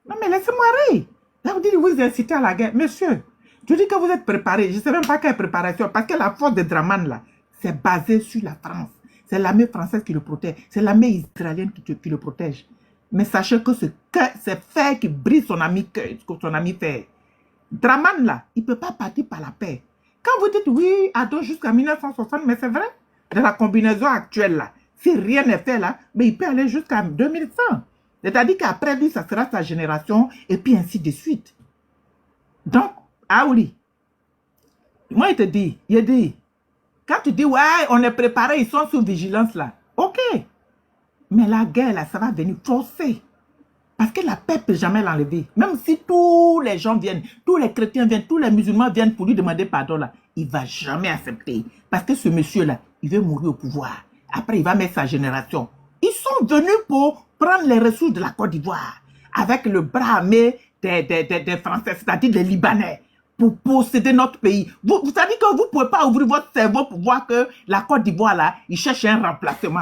Non, mais laissez-moi rire. Là, vous dites, vous incitez à la guerre. Monsieur, je dis que vous êtes préparé. Je ne sais même pas quelle préparation. Parce que la force de Dramane, là, c'est basé sur la France. C'est l'armée française qui le protège. C'est l'armée israélienne qui le protège. Mais sachez que c'est Fer qui brise son ami Fer. Dramane, là, il ne peut pas partir par la paix. Quand vous dites, oui, Ado jusqu'à 1960, mais c'est vrai. De la combinaison actuelle, là, si rien n'est fait, là, mais il peut aller jusqu'à 2100. C'est-à-dire qu'après lui, ça sera sa génération, et puis ainsi de suite. Donc, Aouli, moi, il dit, quand tu dis, ouais, on est préparé, ils sont sous vigilance, là, ok. Mais la guerre, là, ça va venir forcer. Parce que la paix ne peut jamais l'enlever. Même si tous les gens viennent, tous les chrétiens viennent, tous les musulmans viennent pour lui demander pardon, là, il ne va jamais accepter. Parce que ce monsieur-là, il veut mourir au pouvoir. Après, il va mettre sa génération. Ils sont venus pour prendre les ressources de la Côte d'Ivoire avec le bras armé des Français, c'est-à-dire des Libanais, pour posséder notre pays. Vous savez que vous ne pouvez pas ouvrir votre cerveau pour voir que la Côte d'Ivoire, là, il cherche un remplacement.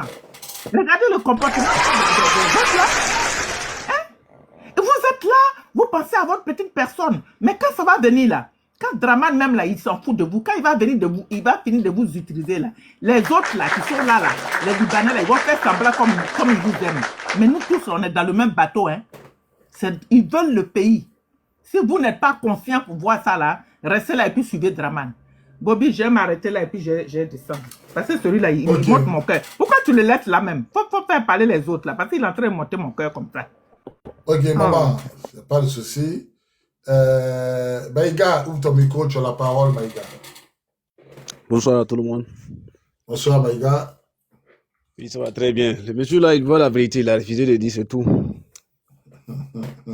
Regardez le comportement de votre là. Vous êtes là, vous pensez à votre petite personne. Mais quand ça va venir là, quand Dramane même là, il s'en fout de vous, quand il va venir de vous, il va finir de vous utiliser là. Les autres là, qui sont là, les Libanais là, ils vont faire semblant comme ils vous aiment. Mais nous tous, on est dans le même bateau. Hein. Ils veulent le pays. Si vous n'êtes pas conscient pour voir ça là, restez là et puis suivez Dramane. Bobby, je vais m'arrêter là et puis je descends. Parce que celui-là, il monte mon cœur. Pourquoi tu le laisses là même? Faut faire parler les autres là, parce qu'il est en train de monter mon cœur comme ça. Ok, maman, pas de souci. Maïga, ouvre ton micro, tu as la parole, Maïga. Bonsoir à tout le monde. Bonsoir, Maïga. Oui, ça va très bien. Le monsieur là, il voit la vérité, il a refusé de dire c'est tout.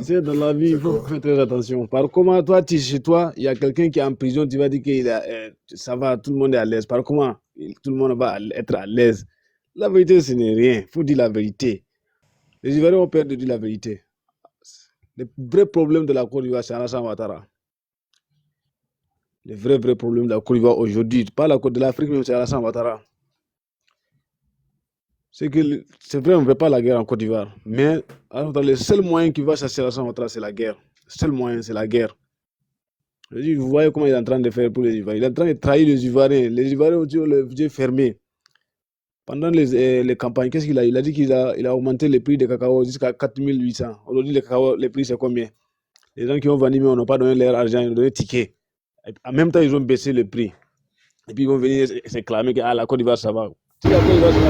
C'est dans la vie, il faut faire très attention. Par comment toi, tu es chez toi, il y a quelqu'un qui est en prison, tu vas dire que ça va, tout le monde est à l'aise. Par comment tout le monde va être à l'aise? La vérité, ce n'est rien. Il faut dire la vérité. Les Ivoiriens ont peur de dire la vérité. Le vrai problème de la Côte d'Ivoire, c'est Alassane Ouattara. Le vrai problème de la Côte d'Ivoire aujourd'hui, pas la Côte de l'Afrique, mais c'est Alassane Ouattara. C'est vrai, on ne veut pas la guerre en Côte d'Ivoire, mais le seul moyen qui va chasser Alassane Ouattara, c'est la guerre. Le seul moyen, c'est la guerre. Vous voyez comment il est en train de faire pour les Ivoiriens. Il est en train de trahir les Ivoiriens. Les Ivoiriens ont le budget fermé. Pendant les campagnes, qu'est-ce qu'il a? Il a dit qu'il a augmenté le prix des cacao jusqu'à 4800. Aujourd'hui, les prix, c'est combien? Les gens qui ont vendu, mais on n'a pas donné leur argent, ils ont donné ticket. En même temps, ils ont baissé le prix. Et puis, ils vont venir s'éclamer que la Côte d'Ivoire, ça va. Si la Côte d'Ivoire, ça va.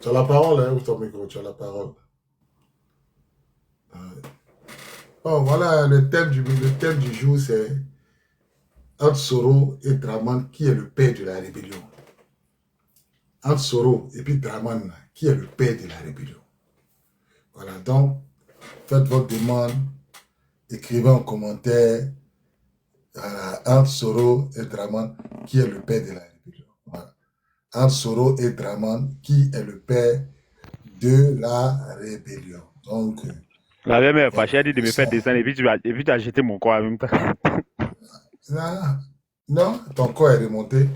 Tu as la parole, hein, ou ton micro, tu as la parole. Bon, voilà, le thème du jour, c'est entre Soro et Draman, qui est le père de la rébellion. Entre Soro et puis Draman, qui est le père de la rébellion. Voilà, donc, faites votre demande, écrivez en commentaire, entre Soro et Draman, qui est le père de la rébellion. Voilà. Entre Soro et Draman, qui est le père de la rébellion. Donc, la même est fâchée, elle dit de me faire descendre et puis tu as jeté mon corps en même temps. Non, ton corps est remonté.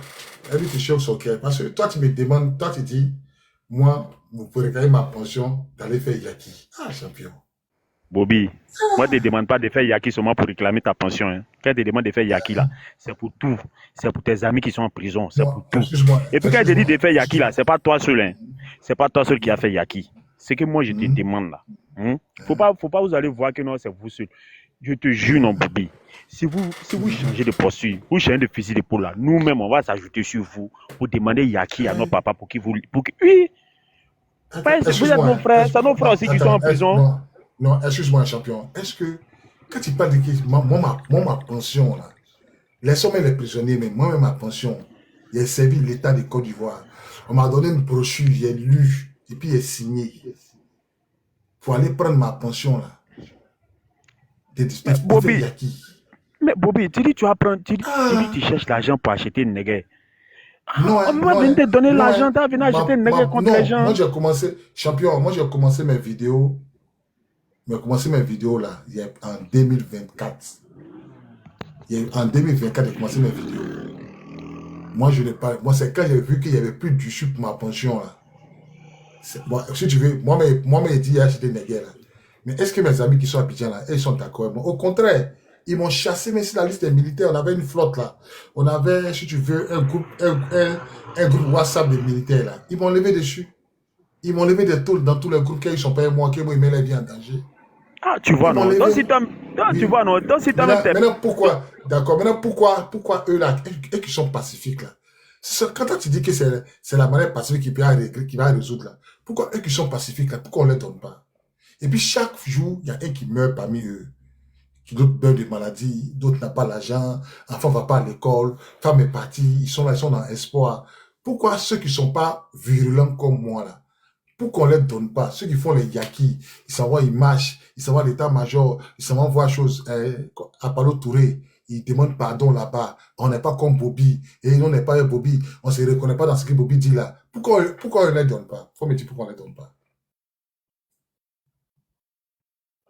Elle te chauffe son cœur. Parce que toi, tu me demandes, toi, tu dis, moi, vous pourrez gagner ma pension d'aller faire Yaki. Ah, champion. Bobby, moi, je ne te demande pas de faire Yaki seulement pour réclamer ta pension. Hein. Quand je te demande de faire Yaki, là, c'est pour tout. C'est pour tes amis qui sont en prison. C'est pour tout. Et puis quand je te dis de faire Yaki, là, ce n'est pas toi seul. Hein. Ce n'est pas toi seul qui a fait Yaki. C'est que moi, je te demande, là. Faut pas vous allez voir que non, c'est vous seul. Je te jure, non, Bobby. Si vous changez de posture, vous changez de fusil d'épaule, là, nous-mêmes, on va s'ajouter sur vous pour demander Yaki à nos papas pour qu'ils vous... Oui, vous êtes nos frères. C'est nos frères aussi qui sont en prison. Non, excuse-moi, champion. Est-ce que, quand tu parles de ma pension, là, laissons les prisonniers, mais moi-même, ma pension, il a servi l'État de Côte d'Ivoire. On m'a donné une brochure, j'ai lu, et puis il est signé. Pour aller prendre ma pension, là. Mais Bobby, tu dis tu vas prendre, tu dis tu cherches l'argent pour acheter une nègre. Non, on va venir te donner l'argent, tu vas venir acheter une nègre contre les gens. Moi j'ai commencé, champion, moi j'ai commencé mes vidéos. Là, en 2024. En 2024, j'ai commencé mes vidéos. Moi, je n'ai pas. Moi, c'est quand j'ai vu qu'il n'y avait plus d'issue pour ma pension, là. Bon, si tu veux, moi, j'ai dit acheter des nègres, là. Mais est-ce que mes amis qui sont à Abidjan, là, ils sont d'accord avec moi? Au contraire, ils m'ont chassé, mais sur la liste des militaires, on avait une flotte, là. On avait, si tu veux, un groupe WhatsApp des militaires, là. Ils m'ont levé dessus. Ils m'ont levé dans tous les groupes, qu'ils ne sont pas moi, qu'ils mettent la vie en danger. Ah, tu vois, non. Donc, si toi, tu vois, non. Donc, si toi, maintenant, pourquoi, d'accord, maintenant, pourquoi eux, là, eux qui sont pacifiques, là? Quand tu dis que c'est la manière pacifique qui va résoudre, là, pourquoi eux qui sont pacifiques, là, pourquoi on ne les donne pas? Et puis, chaque jour, il y a un qui meurt parmi eux. D'autres meurent de maladies, d'autres n'ont pas l'argent, enfant ne va pas à l'école, femme est partie, ils sont dans espoir. Pourquoi ceux qui ne sont pas virulents comme moi, là, pourquoi on ne les donne pas? Ceux qui font les yakis, ils s'envoient, ils marchent, ils s'envoient l'état-major, ils s'envoient voir chose, à Palo Touré, ils demandent pardon là-bas. On n'est pas comme Bobby, et on n'est pas Bobby, on ne se reconnaît pas dans ce que Bobby dit là. Pourquoi on ne les donne pas? Faut me dire pourquoi on ne les donne pas.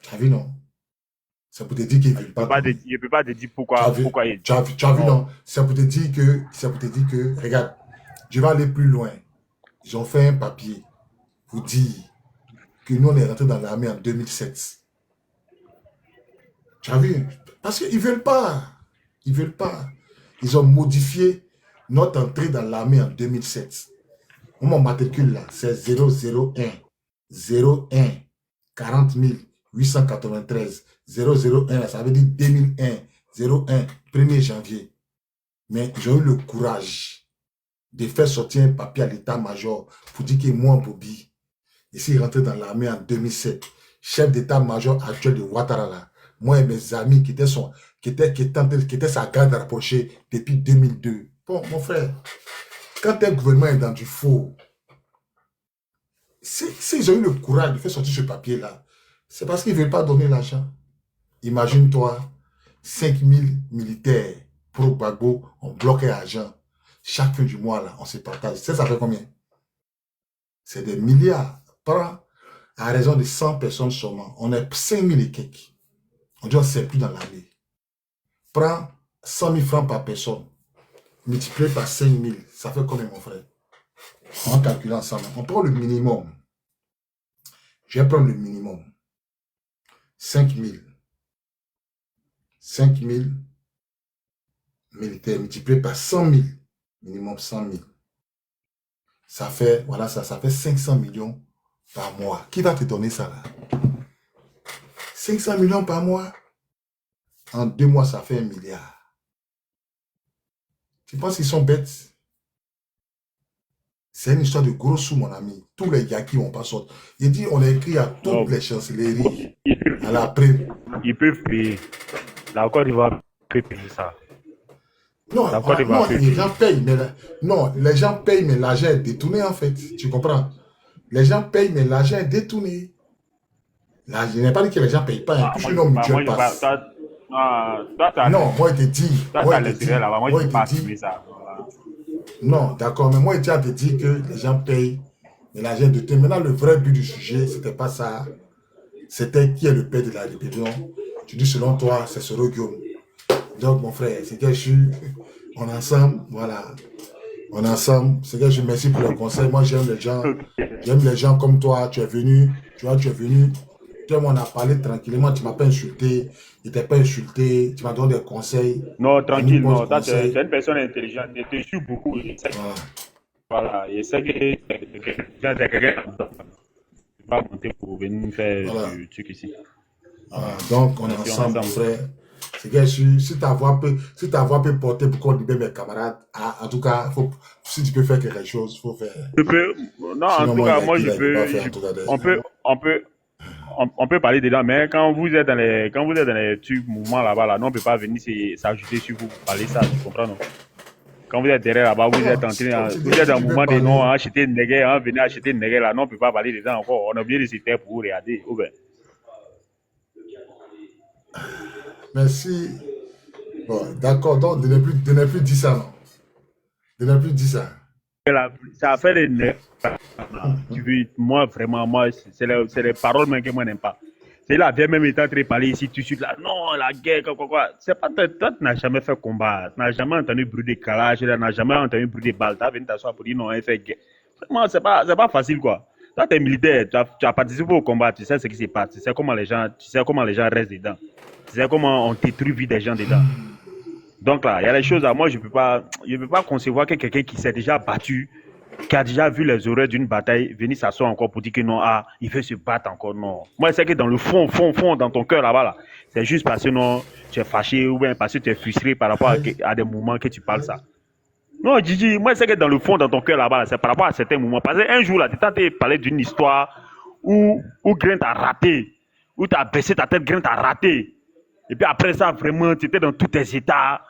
Tu as vu, non? C'est pour te dire qu'ils ne veulent pas. Je ne peux pas te dire pourquoi. Tu as vu, non? C'est pour te dire que, regarde, je vais aller plus loin. Ils ont fait un papier pour dire que nous, on est rentré dans l'armée en 2007. Tu as vu? Parce qu'ils ne veulent pas. Ils ne veulent pas. Ils ont modifié notre entrée dans l'armée en 2007. Mon matricule là, c'est 001 40 893. 001, ça veut dire 2001. 01, 1er janvier. Mais j'ai eu le courage de faire sortir un papier à l'état-major pour dire que moi, Bobby, ici rentré dans l'armée en 2007, chef d'état-major actuel de Ouattara, là, moi et mes amis qui étaient sa garde rapprochée depuis 2002. Bon, mon frère, quand un gouvernement est dans du faux, s'ils ont eu le courage de faire sortir ce papier-là, c'est parce qu'ils ne veulent pas donner l'argent. Imagine-toi, 5000 militaires pro-Gbagbo ont bloqué l'argent. Chaque fin du mois, là, on se partage. Ça fait combien? C'est des milliards. Prends à raison de 100 personnes seulement. On est 5 000 et quelques. On dit on ne sait plus dans l'année. Prends 100 000 francs par personne. Multiplié par 5 000. Ça fait combien, mon frère? On va calculer ensemble. On prend le minimum. Je vais prendre le minimum. 5 000. 5 000 militaires multiplié par 100 000. Minimum 100 000. Ça fait, voilà, ça fait 500 millions par mois. Qui va te donner ça là? 500 millions par mois. En 2 mois, ça fait 1 milliard. Tu penses qu'ils sont bêtes? C'est une histoire de gros sous, mon ami. Tous les gars qui vont pas sortir. Il dit, on a écrit à toutes les chancelleries. À l'après. Ils peuvent payer. La Côte d'Ivoire peut payer ça. Non, les gens payent, mais non, les gens payent, mais l'argent est détourné en fait. Tu comprends? Les gens payent, mais l'argent est détourné. Là, je n'ai pas dit que les gens ne payent pas. Hein. Plus le nom mutuel passe. Non, moi, je te dis. Non, d'accord, mais moi, je te dis que les gens payent, mais l'argent est détourné. Maintenant, le vrai but du sujet, ce n'était pas ça. C'était qui est le père de la rébellion. Tu dis, selon toi, c'est ce Guillaume. Donc, mon frère, c'est que je suis. On est ensemble, voilà. On est ensemble. C'est que je merci pour le conseil. Moi, j'aime les gens. J'aime les gens comme toi. Tu es venu. Tu vois, tu es venu. Toi, on a parlé tranquillement. Tu ne m'as pas insulté. Je ne t'ai pas insulté. Tu m'as donné des conseils. Non, tranquille. Non, tu es une personne intelligente. Je te suis beaucoup. Voilà. Et c'est que quelqu'un va monter pour venir faire du truc ici. Voilà. Donc, on est ensemble, mon frère. C'est que si ta voix peut porter pour qu'on libère mes camarades, en tout cas, si tu peux faire quelque chose, il faut faire. Non, en tout cas, moi, je peux. On peut parler dedans, mais quand vous êtes dans les trucs, mouvements là-bas, là, non, on ne peut pas venir s'ajouter sur vous pour parler ça, tu comprends, non? Quand vous êtes derrière là-bas, vous êtes en mouvement de non, acheter une nègre, venez acheter une nègre là, non, on ne peut pas parler dedans encore. On a oublié de se taire pour vous regarder. Merci. Bon, d'accord, donc de ne plus dire ça, non? De ne plus dire ça. Ça a fait des nerfs. Tu veux, moi, vraiment, c'est les paroles même que moi n'aime pas. C'est la vieille même étant très parler ici, tout de suite là. Non, la guerre, quoi. C'est pas toi, tu n'as jamais fait combat. Tu n'as jamais entendu bruit de calage, tu n'as jamais entendu bruit de balles. Tu as venu t'asseoir pour dire non, elle fait guerre. Vraiment, c'est pas facile, quoi. Toi, tu es militaire, tu as participé au combat, tu sais ce qui se passe, tu sais comment les gens restent dedans. Tu sais comment on détruit vie des gens dedans. Donc là, il y a des choses à moi, je peux pas concevoir que quelqu'un qui s'est déjà battu, qui a déjà vu les horreurs d'une bataille, venir s'asseoir encore pour dire que non, il veut se battre encore, non. Moi, c'est que dans le fond, dans ton cœur là-bas, là, c'est juste parce que non, tu es fâché ou bien parce que tu es frustré par rapport à des moments que tu parles ça. Non, Gigi, moi, c'est que dans le fond, dans ton cœur là-bas, c'est par rapport à certains moments. Parce qu'un jour, là, tu t'es parlé d'une histoire où Grain t'a raté, où tu as baissé ta tête, Grain t'a raté. Et puis après ça, vraiment, tu étais dans tous tes états.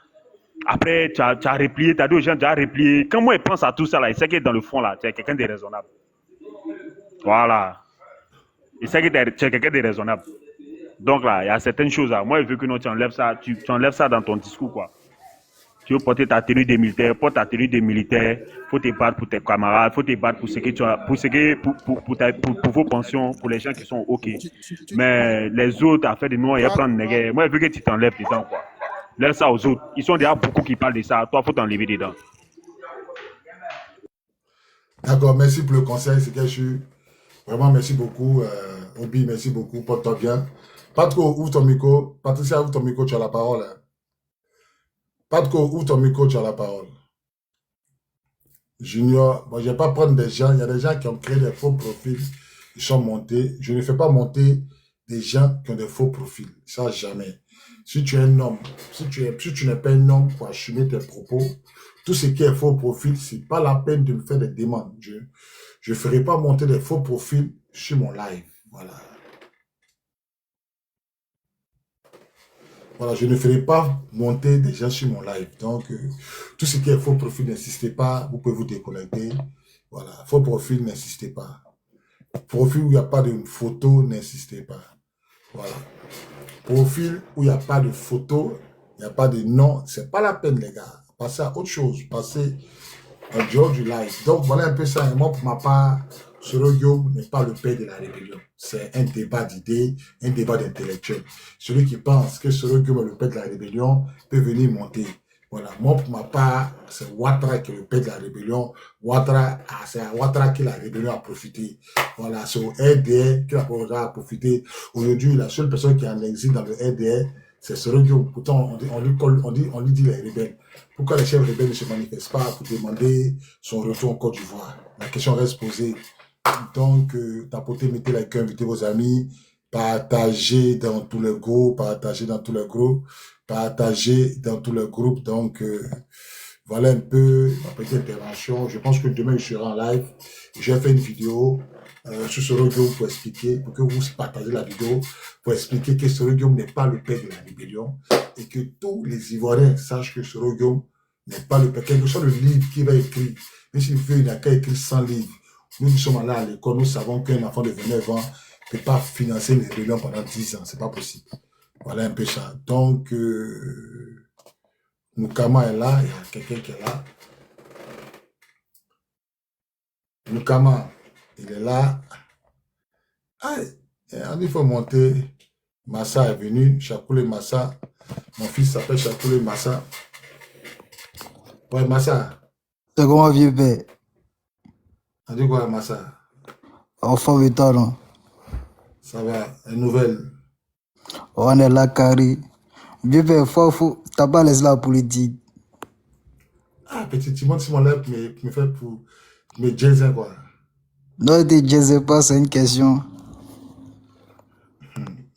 Après, tu as replié, tu as dit aux gens, tu as replié. Quand moi, je pense à tout ça, là, il sait que dans le fond, là, tu es quelqu'un de raisonnable. Voilà. Il sait que tu es quelqu'un de raisonnable. Donc là, il y a certaines choses là. Moi, je veux que non, tu enlèves ça dans ton discours, quoi. Tu veux porter ta tenue de militaire, porte ta tenue de militaire. Faut te battre pour tes camarades, faut te battre pour ce que tu as, pour vos pensions, pour les gens qui sont OK. Mais les autres, à faire des noirs, ils prennent des guerres. Moi, je veux que tu t'enlèves dedans, quoi. Laisse ça aux autres. Ils sont déjà beaucoup qui parlent de ça. Toi, faut t'enlever dedans. D'accord, merci pour le conseil. C'est que je suis. Vraiment, merci beaucoup. Obi, merci beaucoup. Porte-toi bien. Patko, ouvre ton micro. Patricia, ouvre ton micro, tu as la parole. Hein. Patko, ouvre ton micro, tu as la parole. Junior, moi, je ne vais pas prendre des gens. Il y a des gens qui ont créé des faux profils. Ils sont montés. Je ne fais pas monter des gens qui ont des faux profils. Ça, jamais. Si tu es un homme, si tu n'es pas un homme pour assumer tes propos, tout ce qui est faux profil, ce n'est pas la peine de me faire des demandes. Je ne ferai pas monter des faux profils sur mon live. Voilà. Voilà, je ne ferai pas monter des gens sur mon live. Donc, tout ce qui est faux profil, n'insistez pas. Vous pouvez vous déconnecter. Voilà, faux profil, n'insistez pas. Profil où il n'y a pas de photo, n'insistez pas. Voilà. Profil où il n'y a pas de photo, il n'y a pas de nom, c'est pas la peine, les gars. passer à autre chose, passer en dehors du live. Donc voilà un peu ça. Et moi, pour ma part, Soro Guillaume n'est pas le père de la rébellion. C'est un débat d'idées, un débat d'intellectuels. Celui qui pense que Soro Guillaume est le père de la rébellion peut venir monter. Voilà, moi pour ma part, c'est Ouattara qui est le père de la rébellion. C'est à Ouattara que la rébellion a profité. Voilà, c'est au RDR que la rébellion a profité. Aujourd'hui, la seule personne qui est en exil dans le RDR, c'est Soro Guillaume. Pourtant, on lui dit les rebelles. Pourquoi les chefs rebelles ne se manifestent pas pour demander son retour en Côte d'Ivoire? La question reste posée. Donc, tapotez, mettez like, invitez vos amis, partagez dans tous les groupes, partagez dans tous les groupes. Donc, voilà un peu ma petite intervention. Je pense que demain, je serai en live. J'ai fait une vidéo sur Soro Guillaume pour expliquer, pour que vous partagez la vidéo, pour expliquer que Soro Guillaume n'est pas le père de la rébellion et que tous les Ivoiriens sachent que Soro Guillaume n'est pas le père. Quel que soit le livre qu'il va écrire, même s'il veut, il n'a qu'à écrire 100 livres. Nous sommes là à l'école, nous savons qu'un enfant de 29 ans ne peut pas financer une rébellion pendant 10 ans. C'est pas possible. Voilà un peu ça. Donc, Nukama est là, il y a quelqu'un qui est là. Nukama, il est là. Ah, il faut monter. Massa est venu, Chakoulé Massa. Mon fils s'appelle Chakoulé Massa. Ouais, Massa. C'est comment vieux père? On dit quoi, Massa? En forme et toi, non? Ça va, une nouvelle. On est là, Carré. Vieux père, faut, t'as pas laissé la politique. Ah, petit Timon, si mon lèvre me fait pour me jazzer, quoi. Non, tu ne pas, c'est une question.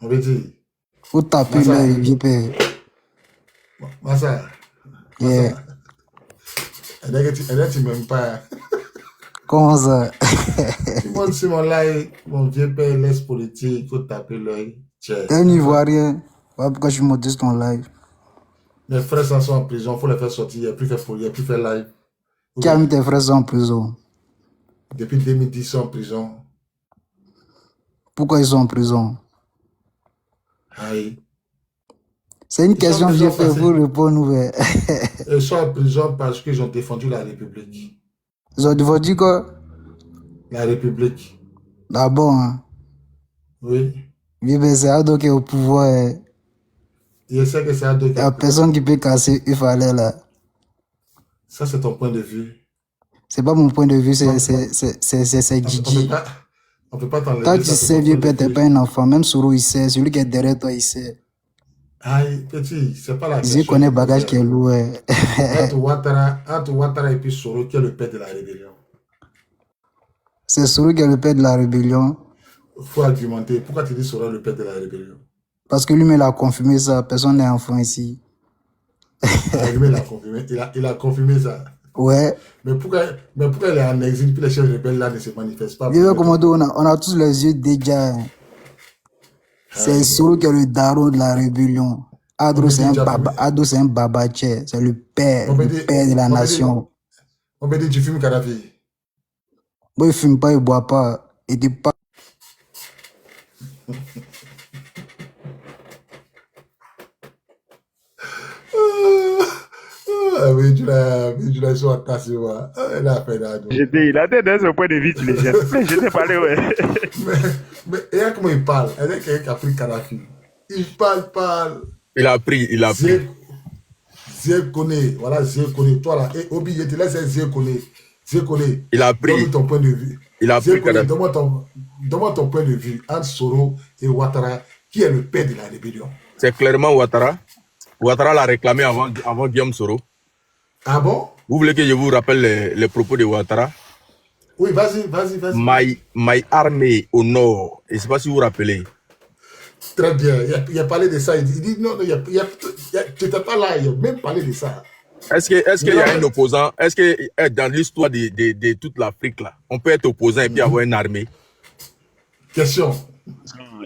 On veut dire. Faut taper Massa. l'œil, vieux père. Massa. Yeah. Elle est tu m'aimes pas. Comment ça? Timon, si mon live, mon vieux père laisse politique, faut taper l'œil. Un Ivoirien. Ouais, pourquoi je suis monté sur ton live? Mes frères sont en prison, il faut les faire sortir, il n'y a plus faire live. Qui a mis tes frères en prison? Depuis 2010, ils sont en prison. Pourquoi ils sont en prison? Aïe. C'est une question, sont vieux père, passés. vous répondre. Ouais. Ils sont en prison parce qu'ils ont défendu la République. Ils ont dit quoi? La République. D'abord, hein. Oui. Vieux père, c'est Ado qui est au pouvoir. Hein. Je sais que c'est un Il n'y a personne qui peut casser, il fallait là. Ça, c'est ton point de vue. C'est pas mon point de vue, c'est On Gigi. ne peut pas t'enlever. Toi, tu ça, c'est sais, ton vieux point de père, t'es vue. pas un enfant. Même Sourou, il sait. Celui qui est derrière toi, il sait. Aïe, petit, c'est pas la question. Il connaît le bagage qui est lourd. Entre Ouattara et puis Soro, qui est le père de la rébellion. C'est Sourou qui est le père de la rébellion. Il faut argumenter. Pourquoi tu dis Soro le père de la rébellion? Parce que lui-même, il a confirmé ça. Personne n'est enfant ici. Lui-même, il a confirmé. Il a confirmé ça. Ouais. Mais pourquoi il est en exil, puis les chefs rebelles là ne se manifestent pas? Vieux Commando, on a tous les yeux déjà. Hein. C'est Sourou qui est le daron de la rébellion. Adro, c'est un babaché. C'est le père de la nation. On peut dire tu fumes Kadhafi. Moi, il fume pas, il boit pas. Il dit pas. Mais tu l'as sur la tasse, moi. Elle a fait là. Il a été dans ce point de vue, tu les jettes. Mais je t'ai parlé, ouais. Mais regarde comment il parle. Elle est quelqu'un qui a pris Kadhafi. Il parle. Il a pris. Zé connaît. Voilà, Zé connaît. Toi là, et Obi, je te laisse Zé connaît. Il a pris. Donne ton point de vue. Il a pris Kadhafi. Donne-moi ton point de vue entre Soro et Ouattara, qui est le père de la rébellion. C'est clairement Ouattara. Ouattara l'a réclamé avant Guillaume Soro. Ah bon? Vous voulez que je vous rappelle les propos de Ouattara? Oui, vas-y. My armée au nord. Je ne sais pas si vous vous rappelez. Très bien. Il a parlé de ça. Il dit non, tu n'étais pas là. Il a même parlé de ça. Est-ce qu'il y a un opposant? Est-ce que dans l'histoire de toute l'Afrique, là, on peut être opposant et puis avoir une armée? Question.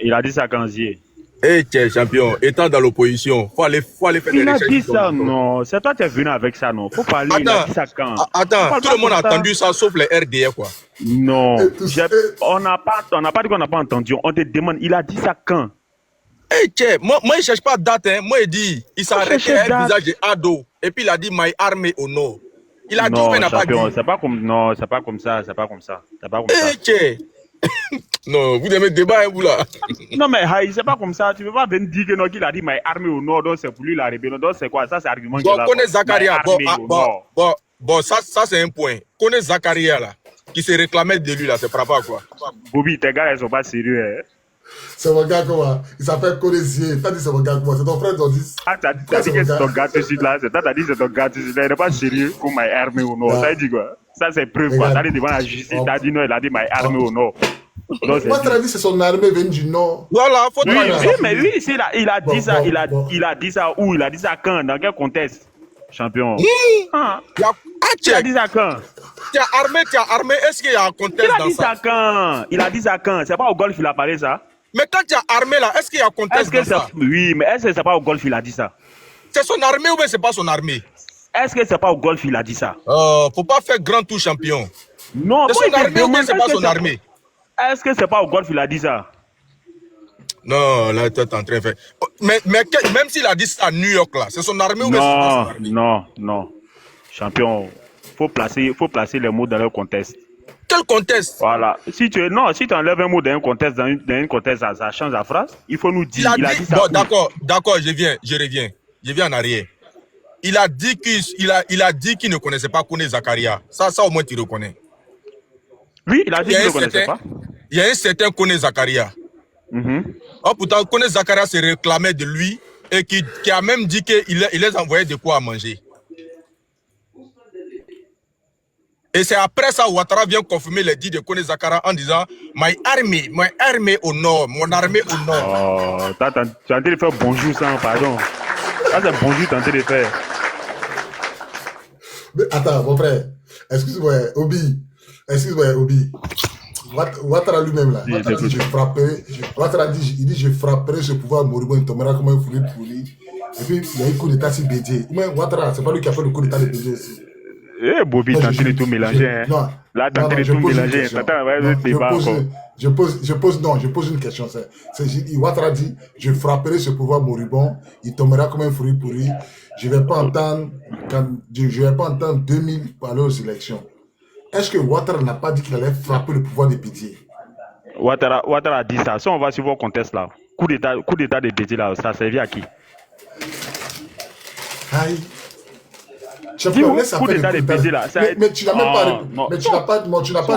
Il a dit ça quand Zier. Eh, tiens, champion, étant dans l'opposition, faut aller faire des Il a recherches. dit ça, non. C'est toi qui es venu avec ça, non. Faut parler, il a dit ça quand. Attends, tout le monde a entendu ça, sauf les RDR, quoi. Non. On n'a pas dit qu'on n'a pas entendu. On te demande, il a dit ça quand? Eh, tiens, moi, il ne cherche pas de date, hein. Moi, il dit, il s'est arrêté à un visage de Ado. et puis il a dit my army au nord. Il a dit Non, ou il n'a pas dit? champion, c'est pas comme, non, c'est pas comme ça, c'est pas comme ça, c'est pas comme ça. Ok. Non, vous aimez le débat, hein, vous là. Non, mais Haï, c'est pas comme ça. Tu peux pas venir dire que non, qu'il a dit my army au nord, donc c'est pour lui la rébellion. Donc c'est quoi? Ça, c'est argument Bon, qu'il a. connaît Zakaria. Bon, My army au nord. bon, ça c'est un point. Connaît Zakaria là, qui se réclamait de lui là, c'est par rapport à quoi? Bobby, tes gars, ils sont pas sérieux, hein. C'est mon gars comment? Il s'appelle Colésier. T'as dit c'est mon gars comment? C'est ton frère Tandis. Ah, t'as dit que c'est ton gars tout de suite là. T'as dit que c'est ton gars tout de suite là. Il n'est pas sérieux pour my army au nord. Ça dit quoi? Ça, c'est preuve quoi. T'as dit devant la justice, t'as dit non, il a dit my army au nord. Votre avis, c'est son armée venue du nord. Voilà, faut Oui, travailler. oui, mais oui, il a dit ça, bon. il a dit ça où? Il a dit ça quand? Dans quel contexte? Champion. Ah, il a dit ça quand? Tu as armé, est-ce qu'il y a un contexte Il a dans dit ça? ça quand? Il a dit ça quand? C'est pas au golf il a parlé ça? Mais quand tu as armé là, est-ce qu'il y a un contexte dans ça? Oui, mais est-ce que c'est pas au golf il a dit ça? C'est son armée ou bien c'est pas son armée? Est-ce que c'est pas au golf il a dit ça? Faut pas faire grand tour champion. Non, C'est moi, son il te armée ou bien demande, c'est pas son armée? Est-ce que c'est pas au golf il a dit ça? Non, là, tu es en train de faire. Mais même s'il a dit ça à New York, là, c'est son armée ou bien c'est pas son armée? Non. Champion, faut placer les mots dans leur contexte. Quel contexte? Voilà. Si tu enlèves un mot dans un contexte, ça change la phrase. Il faut nous dire. Il a dit ça. Bon, d'accord, je reviens. Je viens en arrière. Il a dit qu'il ne connaissait pas Kone Zakaria. Ça au moins tu reconnais. Oui, il a dit qu'il ne connaissait pas. Il y a un certain Kone Zakaria. Oh, pourtant, Kone Zakaria se réclamait de lui et qui a même dit qu'il les envoyait de quoi à manger. Et c'est après ça Ouattara vient confirmer les dits de Kone Zakaria en disant my army au nord, mon armée au nord. Oh, tu es en train de faire bonjour sans pardon. Ça c'est bonjour tu es en train de faire. Mais attends, mon frère. Excuse-moi, Obi. Ouattara lui-même là. Ouattara dit je frapperai. Ouattara dit, il dit je frapperai ce pouvoir moribond, il tombera comme un fourri pourri. Et puis il y a eu le coup d'état si Bédié. Mais Ouattara, c'est pas lui qui a fait le coup d'état de Bédié aussi. Eh, Bobby, t'es en train de tout mélanger. Hein. Non. Là, t'es en train de tout mélanger. Je pose une question. Ouattara dit, je frapperai ce pouvoir moribond, il tombera comme un fruit pourri. Je ne vais pas entendre 2000 parler aux élections. Est-ce que Ouattara n'a pas dit qu'il allait frapper le pouvoir de Bédié? Ouattara a dit ça. Si on va suivre le contexte là, coup d'état de Bédié là, ça servait à qui? Aïe. Champion, laisse coup d'état de Bédié là. Mais tu n'as pas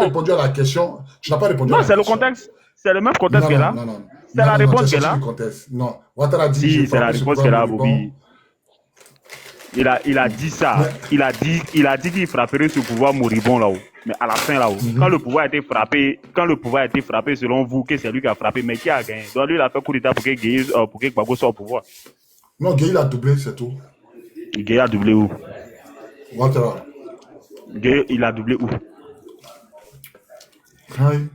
répondu à la question. Tu n'as pas répondu à la question. Non, c'est le contexte. C'est le même contexte que là. Non. C'est la réponse qu'elle a. Non, Ouattara dit. Si, c'est la réponse qu'elle a, Bobby. Il a dit ça. Il a dit qu'il frapperait ce pouvoir moribond là-haut. Mais à la fin là-haut, quand le pouvoir a été frappé, selon vous, que c'est lui qui a frappé, mais qui a gagné? Donc lui, il a fait coup d'état pour que Gbagbo soit au pouvoir. Non, Gueye a doublé, c'est tout. Gueye a doublé où? Ouattara. Gueye, il a doublé où? Aïe.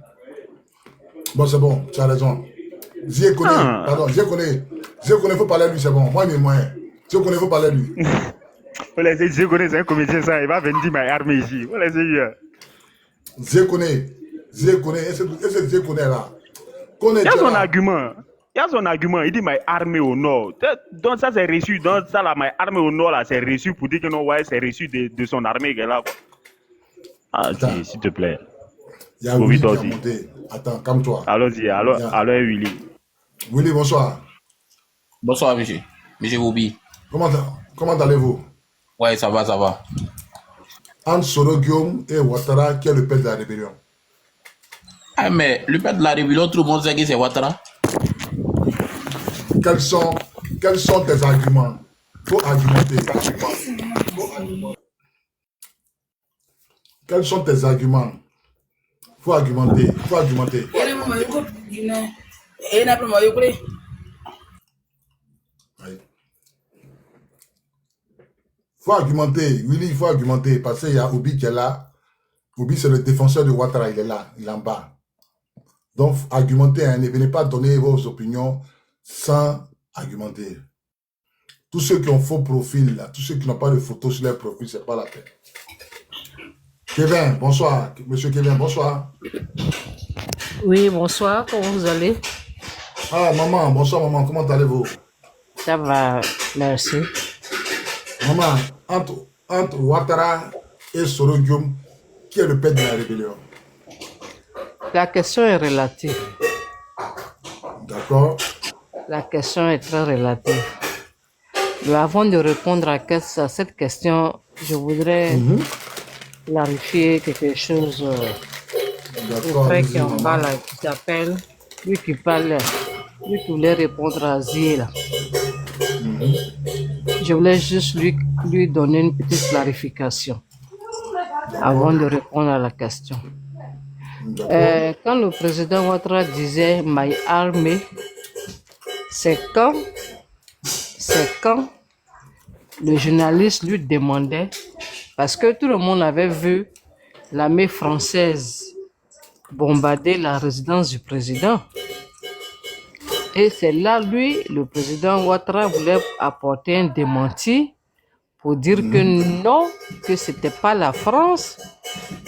Bon, c'est bon, tu as raison. Zie connaît, faut parler à lui, c'est bon. Moi, il est moyen. Zie connaît, faut parler à lui. Faut laisser Zie connaît, c'est un comédien, ça. Il va venir dire ma armée ici. Faut laisser lui. Zie connaît, est-ce que Zie connaît là? Il y a son argument. Il dit ma armée au nord. Donc ça, c'est reçu. Donc ça, là, ma armée au nord, là, c'est reçu pour dire que non, ouais, c'est reçu de son armée qui est là. Quoi. Ah, s'il te plaît. Il y a Willy qui a monté. Attends, calme-toi. Allons-y, allons, Willy. Willy, bonsoir. Bonsoir, monsieur. Monsieur Bobby. Comment allez-vous? Ouais, ça va. Entre Soro Guillaume et Ouattara, qui est le père de la rébellion? Ah, mais le père de la rébellion, tout le monde sait que c'est Ouattara. Quels sont tes arguments? Faut argumenter. Quels sont tes arguments? Faut argumenter. Faut argumenter. Willy, il faut argumenter. Parce qu'il y a Obi qui est là. Obi, c'est le défenseur de Ouattara. Il est là. Il est en bas. Donc, argumentez. Hein, ne venez pas donner vos opinions sans argumenter. Tous ceux qui ont faux profil, là, tous ceux qui n'ont pas de photos sur leur profil, c'est pas la peine. Kevin, bonsoir. Monsieur Kevin, bonsoir. Oui, bonsoir. Comment vous allez? Ah, bonsoir maman. Comment allez-vous? Ça va, merci. Maman, entre Ouattara et Soro Guillaume, qui est le père de la rébellion? La question est relative. D'accord. La question est très relative. Mais avant de répondre à cette question, je voudrais clarifier quelque chose. Le frère qui est en bas là, qui s'appelle, lui qui parle, lui qui voulait répondre à Zie là. Je voulais juste lui donner une petite clarification avant de répondre à la question. Quand le président Ouattara disait My Army, c'est quand le journaliste lui demandait, parce que tout le monde avait vu l'armée française bombarder la résidence du président. Et c'est là, lui, le président Ouattara voulait apporter un démenti pour dire que non, que c'était pas la France,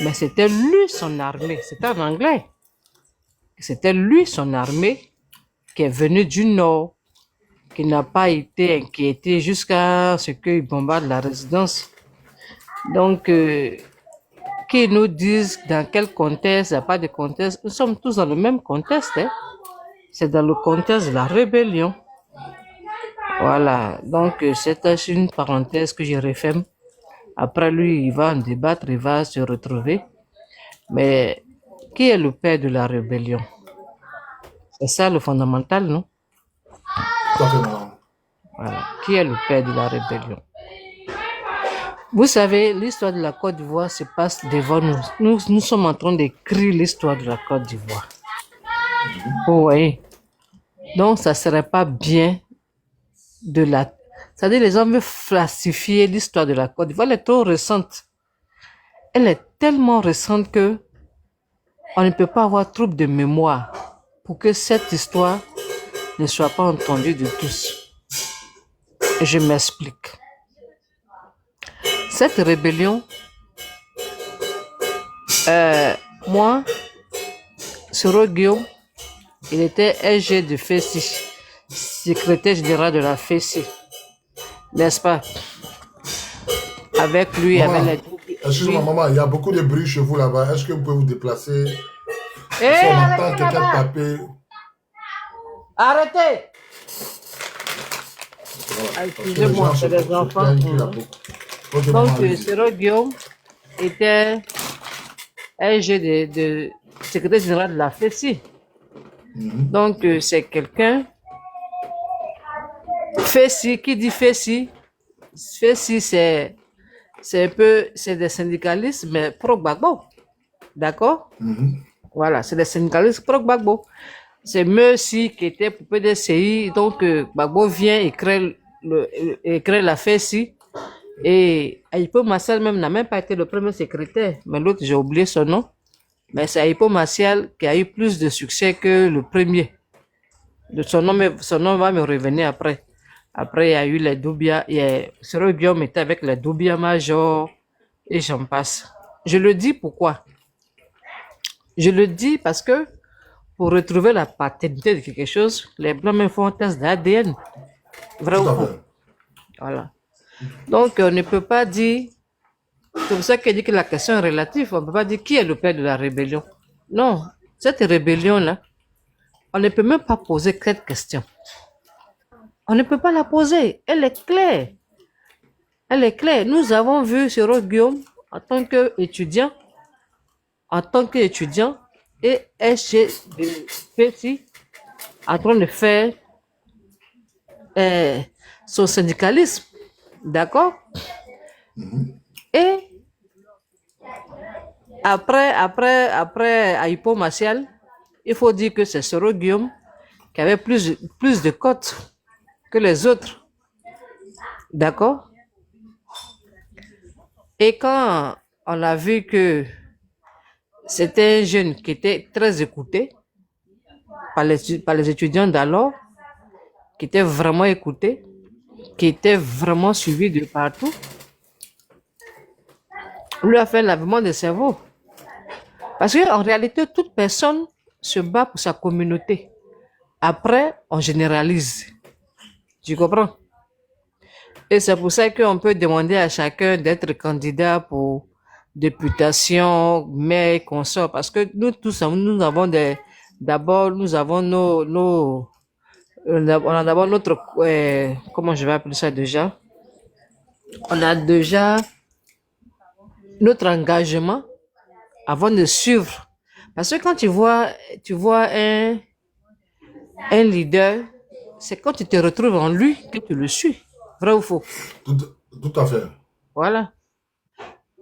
mais c'était lui, son armée. C'était en anglais. C'était lui, son armée, qui est venu du nord, qui n'a pas été inquiété jusqu'à ce qu'il bombarde la résidence. Donc, qu'ils nous disent dans quel contexte, il n'y a pas de contexte. Nous sommes tous dans le même contexte. Hein? C'est dans le contexte de la rébellion. Voilà. Donc, c'est une parenthèse que je referme. Après, lui, il va en débattre, il va se retrouver. Mais qui est le père de la rébellion? C'est ça le fondamental, non? Voilà. Qui est le père de la rébellion? Vous savez, l'histoire de la Côte d'Ivoire se passe devant nous. Nous sommes en train d'écrire l'histoire de la Côte d'Ivoire. Vous voyez? Donc, ça ne serait pas bien de la... C'est-à-dire, les gens veulent falsifier l'histoire de la Côte d'Ivoire. Elle est trop récente. Elle est tellement récente que on ne peut pas avoir trouble de mémoire pour que cette histoire ne soit pas entendue de tous. Et je m'explique. Cette rébellion, moi, Soro Guillaume, il était SG de FESI, secrétaire général de la FESI, n'est-ce pas? Avec lui, maman, avec les... Excusez-moi, maman, il y a beaucoup de bruit chez vous là-bas. Est-ce que vous pouvez vous déplacer? Hey, si on entend quelqu'un taper. Arrêtez! Voilà, excusez-moi, c'est les enfants. Okay, donc, Soro Guillaume était SG de secrétaire général de la FESI. Donc, c'est quelqu'un. FESI, qui dit FESI? FESI, c'est un peu, c'est des syndicalistes, mais pro-Gbagbo. D'accord? Voilà, c'est des syndicalistes pro-Gbagbo. C'est Mercy qui était pour PDCI. Donc, Gbagbo vient et crée la FESI. Et Aïpo Martial même n'a même pas été le premier secrétaire. Mais l'autre, j'ai oublié son nom. Mais c'est Aïpo Martial qui a eu plus de succès que le premier. Son nom va me revenir après. Après, il y a eu les Doubia. Soro Guillaume était avec les Doubia Major et j'en passe. Je le dis pourquoi? Je le dis parce que pour retrouver la paternité de quelque chose, les Blancs me font un test d'ADN. Vrai ou faux? Voilà. Donc, on ne peut pas dire... C'est pour ça qu'elle dit que la question est relative. On ne peut pas dire qui est le père de la rébellion. Non, cette rébellion-là, on ne peut même pas poser cette question. On ne peut pas la poser. Elle est claire. Elle est claire. Nous avons vu Soro Guillaume en tant qu'étudiant, et SG de FESI en train de faire son syndicalisme. D'accord? Et après Aïpo Martial, il faut dire que c'est Soro Guillaume qui avait plus de cotes que les autres. D'accord? Et quand on a vu que c'était un jeune qui était très écouté par les étudiants d'alors, qui était vraiment écouté, qui était vraiment suivi de partout, on lui a fait un lavement de cerveau. Parce qu'en réalité, toute personne se bat pour sa communauté. Après, on généralise. Tu comprends? Et c'est pour ça qu'on peut demander à chacun d'être candidat pour députation, maire, consort, parce que nous tous, nous avons d'abord, nous avons on a d'abord notre, comment je vais appeler ça déjà? On a déjà notre engagement avant de suivre. Parce que quand tu vois un leader, c'est quand tu te retrouves en lui que tu le suis. Vrai ou faux? Tout à fait. Voilà.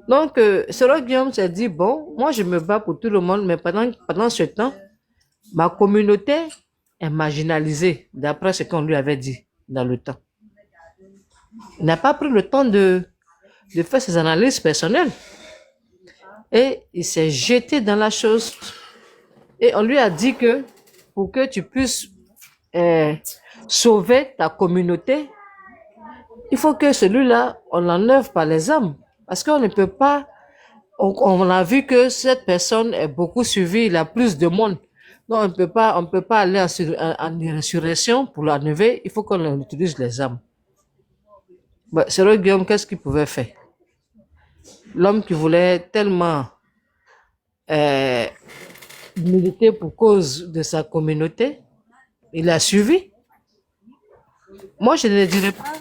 Donc, Sero Guillaume s'est dit, bon, moi je me bats pour tout le monde, mais pendant ce temps, ma communauté est marginalisée, d'après ce qu'on lui avait dit dans le temps. Il n'a pas pris le temps de faire ses analyses personnelles. Et il s'est jeté dans la chose. Et on lui a dit que pour que tu puisses sauver ta communauté, il faut que celui-là, on l'enlève par les armes. Parce qu'on ne peut pas, on a vu que cette personne est beaucoup suivie, il a plus de monde. Donc on ne peut pas aller en insurrection pour l'enlever, il faut qu'on utilise les armes. Bah, Sero Guillaume, qu'est-ce qu'il pouvait faire? L'homme qui voulait tellement militer pour cause de sa communauté, il a suivi. Moi, je ne dirais pas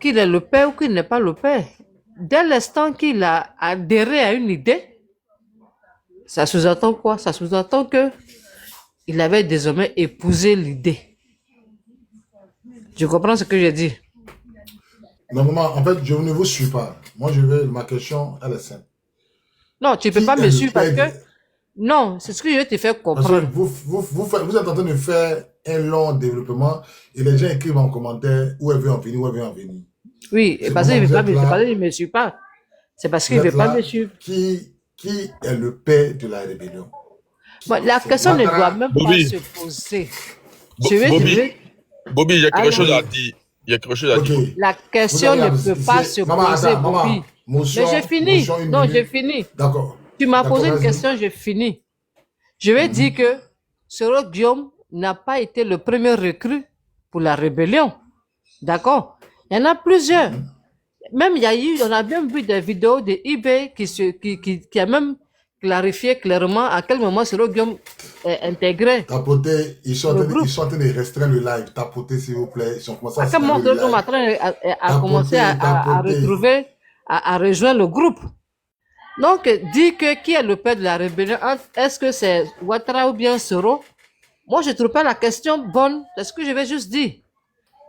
qu'il est le père ou qu'il n'est pas le père. Dès l'instant qu'il a adhéré à une idée, ça sous-entend quoi? Ça sous-entend que il avait désormais épousé l'idée. Tu comprends ce que je dis? Non, maman, en fait, je ne vous suis pas. Moi, ma question, elle est simple. Non, tu ne peux pas me suivre parce que... Non, c'est ce que je vais te faire comprendre. Vous êtes en train de faire un long développement et les gens écrivent en commentaire où elle veut en venir, où elle veut en venir. Oui, parce qu'il ne me suit pas. C'est parce qu'il ne veut pas me suivre. Qui est le père de la rébellion? Bon, la question ne doit même pas se poser. Bobby, il y a quelque chose à dire. Il y a quelque chose à dire. La question ne peut pas se poser, Bobby. Mais j'ai fini. Non, j'ai fini. D'accord. Tu m'as posé une question, j'ai fini. Je vais dire que Sero Guillaume n'a pas été le premier recrue pour la rébellion. D'accord? Il y en a plusieurs. Même on a bien vu des vidéos de eBay qui a même clarifié clairement à quel moment Sero Guillaume est intégré. Tapotez, ils sont en train de restreindre le live. Tapotez, s'il vous plaît. Ils sont commencé à restreindre le live. A commencé à retrouver, à rejoindre le groupe. Donc, dit que qui est le père de la rébellion, est-ce que c'est Ouattara ou bien Soro? Moi, je ne trouve pas la question bonne. C'est ce que je vais juste dire.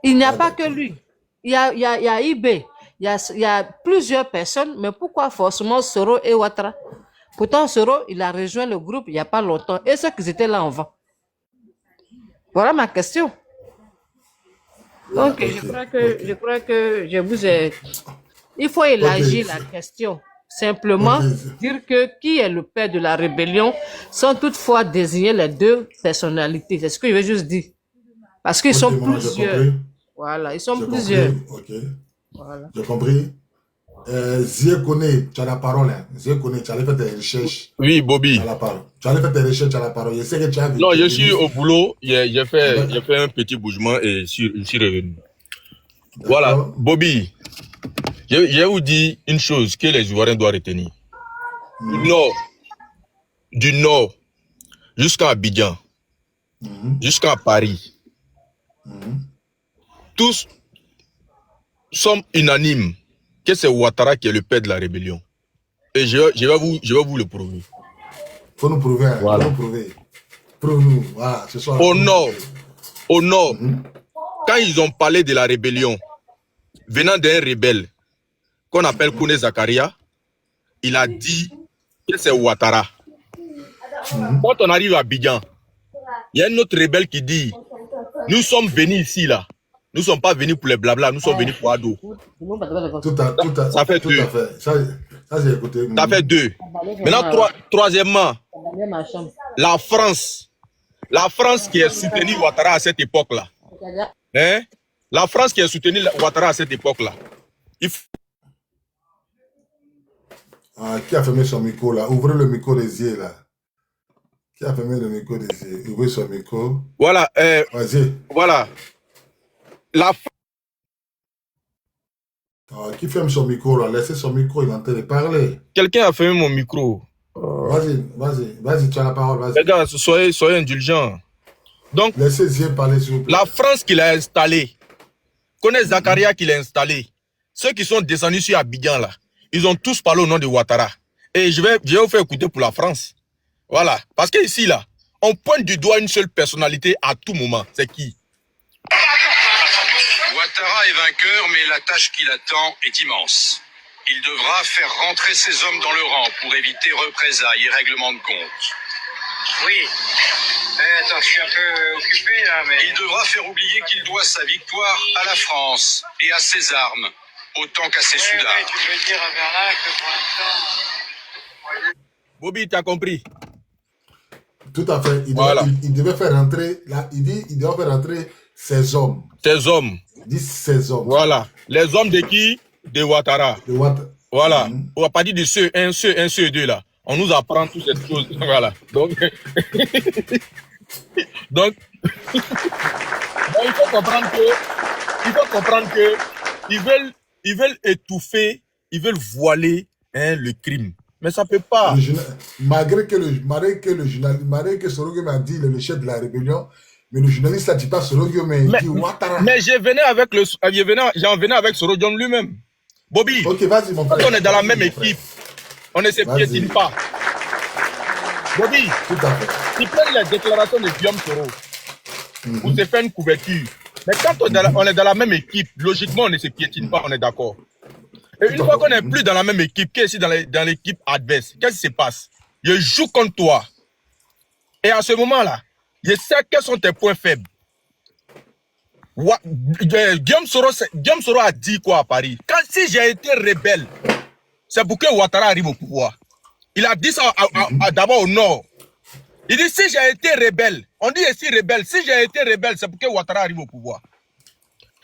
Il n'y a pas que lui. Il y a IB. Il y a plusieurs personnes, mais pourquoi forcément Soro et Ouattara? Pourtant, Soro, il a rejoint le groupe il n'y a pas longtemps. Et ceux qui étaient là avant. Voilà ma question. Donc, je crois que je vous ai... Il faut élargir la question. Simplement dire que qui est le père de la rébellion sans toutefois désigner les deux personnalités. C'est ce que je veux juste dire. Parce qu'ils sont plusieurs. Voilà, ils sont plusieurs. Ok. Voilà. J'ai compris. Zie Kone, tu as la parole. Hein. Zie Kone, tu allais faire tes recherches. Oui, Bobby. Tu as la parole. Tu allais faire tes recherches, tu as la parole. Je sais que tu as vu. Non, je suis au boulot. J'ai fait un petit bougement et je suis revenu. Voilà, Bobby. Je vais vous dire une chose que les Ivoiriens doivent retenir. Du nord jusqu'à Abidjan, jusqu'à Paris, tous sommes unanimes que c'est Ouattara qui est le père de la rébellion. Et je vais vous le prouver. Faut nous prouver. Hein. Voilà. Faut nous prouver. Prouve-nous. Voilà, ce soir. Au nord, quand ils ont parlé de la rébellion, venant d'un rebelle, qu'on appelle Kone Zakaria, il a dit que c'est Ouattara. Quand on arrive à Abidjan, il y a un autre rebelle qui dit nous sommes venus ici là. Nous ne sommes pas venus pour les blabla, nous sommes venus pour Ado. Ça fait deux. Ça j'ai écouté. Ça fait deux. Maintenant, troisièmement, la France qui est soutenue Ouattara à cette époque-là. Hein? La France qui a soutenu Ouattara à cette époque-là. Qui a fermé son micro là? Ouvrez le micro des yeux là. Qui a fermé le micro des yeux? Ouvrez son micro. Voilà. Vas-y. Voilà. La Qui ferme son micro là? Laissez son micro, il est en train de parler. Quelqu'un a fermé mon micro. Vas-y, tu as la parole, vas-y. Les gars, soyez indulgents. Donc, laissez-y parler, s'il vous plaît. La France qui l'a installé, connaît Zakaria qui l'a installé. Ceux qui sont descendus sur Abidjan là, ils ont tous parlé au nom de Ouattara. Et je vais vous faire écouter pour la France. Voilà. Parce que ici là, on pointe du doigt une seule personnalité à tout moment. C'est qui? Ouattara est vainqueur, mais la tâche qui l'attend est immense. Il devra faire rentrer ses hommes dans le rang pour éviter représailles et règlement de compte. Oui. Attends, je suis un peu occupé là, mais... Il devra faire oublier qu'il doit sa victoire à la France et à ses armes, autant qu'à ses soudards. Tu peux dire à Bernard que pour l'instant... Bobby, tu as compris? Tout à fait. Il devait faire rentrer, là, il devait faire rentrer ses hommes. Ses hommes. Il dit ses hommes. Voilà. Les hommes de qui? De Ouattara. Voilà. On va pas dire de ceux 1, ceux 2 là. On nous apprend toutes ces choses. Voilà. Donc, donc il faut comprendre que ils veulent étouffer, ils veulent voiler le crime. Mais ça peut pas. Malgré que Soro Gueye a dit le chef de la rébellion, mais le journaliste n'a dit pas Soro Gueye, mais il dit Ouattara. Mais j'en venais avec Soro Gueye lui-même. Bobby, ok, vas-y, mon frère. Quand on est dans la même équipe, on ne se piétine pas. Bobby, tu prends les déclarations de Guillaume Soro, vous se fait une couverture. Mais quand on est dans la même équipe, logiquement, on ne se piétine pas, on est d'accord. Et une fois qu'on n'est plus dans la même équipe, qu'est-ce dans l'équipe adverse, qu'est-ce qui se passe? Je joue contre toi. Et à ce moment-là, je sais quels sont tes points faibles. Guillaume Soro a dit quoi à Paris? Si j'ai été rebelle, c'est pour que Ouattara arrive au pouvoir. Il a dit ça d'abord au nord. Il dit si j'ai été rebelle, on dit ici rebelle, si j'ai été rebelle, c'est pour que Ouattara arrive au pouvoir.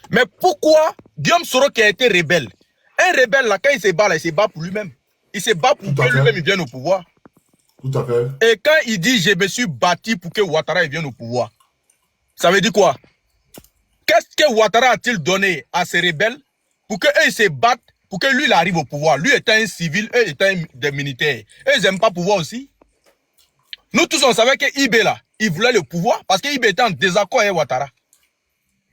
Mais pourquoi Guillaume Soro qui a été rebelle? Un rebelle là, quand il se bat là, il se bat pour lui-même. Il se bat pour que lui-même il vienne au pouvoir. Tout à fait. Et quand il dit je me suis battu pour que Ouattara vienne au pouvoir, ça veut dire quoi? Qu'est-ce que Ouattara a-t-il donné à ces rebelles pour qu'eux se battent, pour que lui il arrive au pouvoir? Lui étant un civil, eux étant des militaires. Eux ils n'aiment pas le pouvoir aussi. Nous tous on savait que Ibé là, il voulait le pouvoir parce que Ibé était en désaccord avec Ouattara.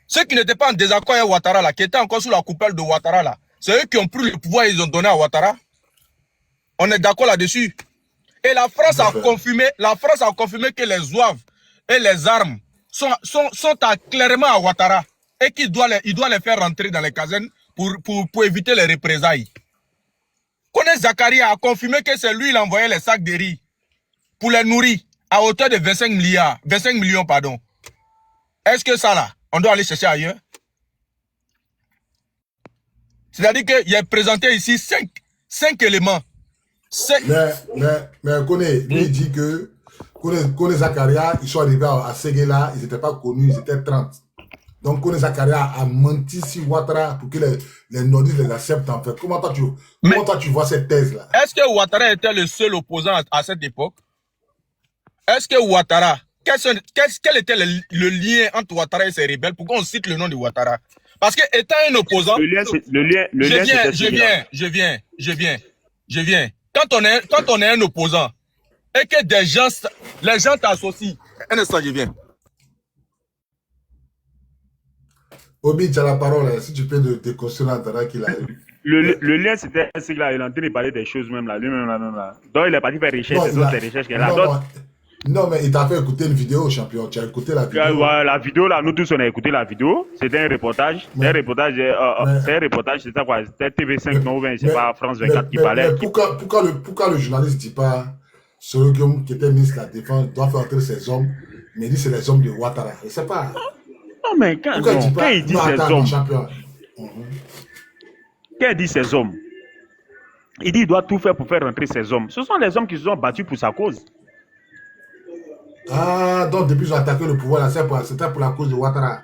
Ceux qui n'étaient pas en désaccord avec Ouattara là, qui étaient encore sous la coupole de Ouattara là, c'est eux qui ont pris le pouvoir et ils ont donné à Ouattara. On est d'accord là-dessus. Et la France a confirmé que les zouaves et les armes sont clairement à Ouattara et qu'il doit les faire rentrer dans les casernes pour éviter les représailles. Connaît Zakaria a confirmé que c'est lui qui envoyait les sacs de riz pour les nourrir à hauteur de 25 millions, pardon. Est-ce que ça là, on doit aller chercher ailleurs? C'est-à-dire qu'il a présenté ici 5 éléments. Mais Kone, lui il dit que Kone Zakaria, ils sont arrivés à Séguéla, ils n'étaient pas connus, ils étaient 30. Donc Kone Zakaria a menti sur Ouattara pour que les nordistes les acceptent en fait. Comment toi tu vois cette thèse-là? Est-ce que Ouattara était le seul opposant à cette époque? Est-ce que Ouattara, quel était le lien entre Ouattara et ses rebelles? Pourquoi on cite le nom de Ouattara? Parce que étant un opposant, je viens. Quand on est un opposant et que les gens t'associent, un instant, je viens. Obi, tu as la parole, si tu peux te construire en attendant qu'il arrive. Le lien, c'était là, il est en train de parler des choses même là, lui-même là. Donc il est parti faire recherche, c'est autres recherches qu'il a. Non, mais il t'a fait écouter une vidéo, champion. Tu as écouté la vidéo. La vidéo, là, nous tous, on a écouté la vidéo. C'était un reportage. C'est un reportage, c'était quoi? C'était TV5, non, c'est pas France 24 qui parlait. Mais pourquoi le journaliste ne dit pas Soro Gueye, qui était ministre de la Défense, doit faire entrer ses hommes, mais il dit c'est les hommes de Ouattara. Je ne sais pas. Non, mais quand il dit ses hommes, quand il dit ses hommes, il dit qu'il doit tout faire pour faire rentrer ses hommes. Ce sont les hommes qui se sont battus pour sa cause. Ah, donc depuis qu'ils ont attaqué le pouvoir, c'était pour la cause de Ouattara.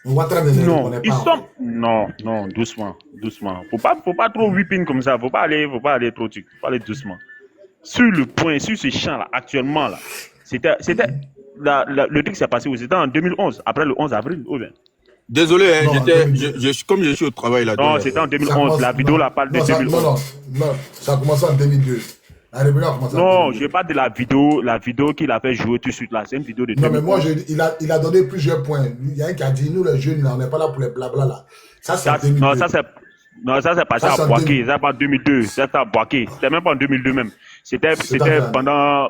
Ouattara ne les reconnaît pas. Non, doucement. Faut pas trop whipping comme ça. Faut pas aller trop truc. Faut aller doucement. Sur le point, sur ce champ-là, actuellement, là, c'était le truc qui s'est passé où? C'était en 2011, après le 11 avril, ou bien. Désolé, hein, Non, en 2002. comme je suis au travail là. Non, c'était en 2011. La vidéo là parle de non, 2011. non, ça a commencé en 2002. La rébellion a commencé en Non, 2002. je parle de la vidéo qu'il a fait jouer tout de suite là. C'est une vidéo de Non, mais 2011. moi, il a donné plusieurs points. Il y a un qui a dit, nous les jeunes, là, on n'est pas là pour les blabla là. Ça, c'est en 2002. Non, ça c'est passé Ça, c'est à en Boaké. 2000. Ça c'est pas en 2002. Ça c'était à Boaké. C'était même pas en 2002 même. C'était C'est-à-dire, pendant.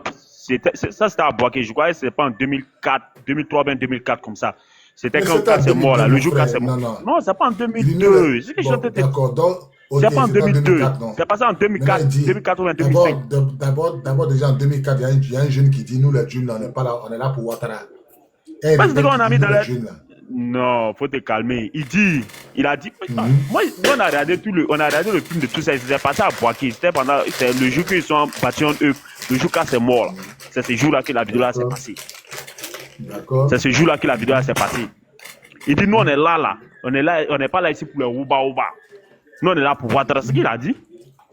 Ça c'était à Boaké. Je crois que c'était pas en 2004, 2003, bien 2004 comme ça. C'était mais quand c'était en c'est mort là. 2002, Le mon jour quand frère. c'est mort. Non. Non, c'est pas en Il dit, 2002. C'est que je bon, te dis. d'accord. Donc, ok, C'est pas en c'était en 2002. 2004, non. C'est passé en Maintenant, 2004, il dit, 2004 ou bien 2005. d'abord, déjà en 2004, il y a un jeune qui dit, nous les jeunes, là, on n'est pas là, on est là pour Ouattara. Et Parce que rebelle on qui a dit, mis nous dans les la. jeunes, là. Non, faut te calmer. Il a dit. Moi, on a regardé on a regardé le film de tout ça. C'était passé à Boaké. C'est le jour qu'ils sont battus en eux. Le jour quand c'est mort là. C'est ce jour-là que la vidéo là s'est passée. D'accord. C'est ce jour-là que la vidéo là s'est passée. Il dit, nous on est là. On est là, on n'est pas là ici pour les ouba. Nous on est là pour Ouattara. Ce qu'il a dit.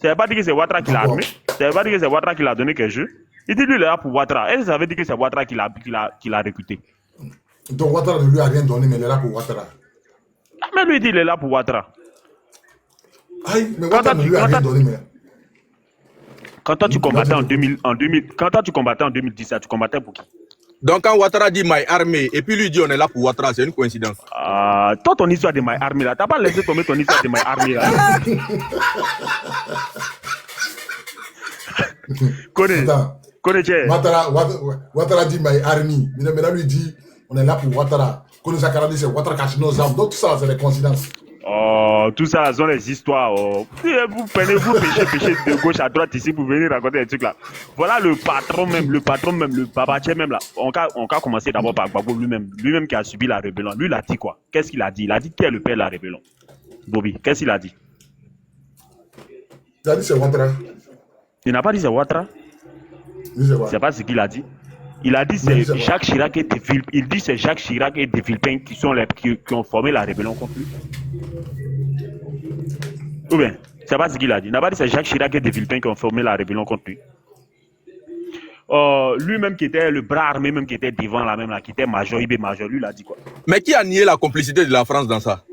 Ça veut pas dire que c'est Ouattara qui l'a armé. Ça veut pas dire que c'est Ouattara qui l'a donné quelque chose. Il dit, lui il est là pour Ouattara. Et ça veut dire que c'est Ouattara qui l'a recruté. Donc Ouattara ne lui a rien donné, mais il est là pour Ouattara. Ah, mais lui il dit, il est là pour Ouattara. Aïe, mais Ouattara ne lui a rien donné, mais. Quand toi tu combattais en 2010, tu combattais pour qui? Donc quand Ouattara dit My Army, et puis lui dit on est là pour Ouattara, c'est une coïncidence. Toi, ton histoire de My Army là, t'as pas laissé tomber ton histoire de My Army là. Connais, Tché. Ouattara dit My Army. Maintenant, lui dit on est là pour Ouattara. Kone Sakara dit c'est Ouattara qui a acheté nos armes. Donc tout ça, c'est des coïncidences. Oh, tout ça, ce sont les histoires. Oh. Vous prenez, vous pêchez de gauche à droite ici pour venir raconter des trucs là. Voilà le patron même, le Babaché même là. On va commencer d'abord par Gbagbo lui-même qui a subi la rébellion. Lui, il a dit quoi? Qu'est-ce qu'il a dit? Il a dit qui est le père de la rébellion? Bobby, qu'est-ce qu'il a dit? Il a dit c'est Ouattara. Il n'a pas dit c'est Ouattara. C'est pas ce qu'il a dit. Il a dit c'est Jacques Chirac et De Villepin. Il dit c'est Jacques Chirac et De Villepin qui ont formé la rébellion contre lui. Ou bien, c'est pas ce qu'il a dit. Il n'a pas dit c'est Jacques Chirac et De Villepin qui ont formé la rébellion contre lui. Lui-même qui était le bras armé, même qui était devant là même là, qui était major, IB major, lui il a dit quoi? Mais qui a nié la complicité de la France dans ça?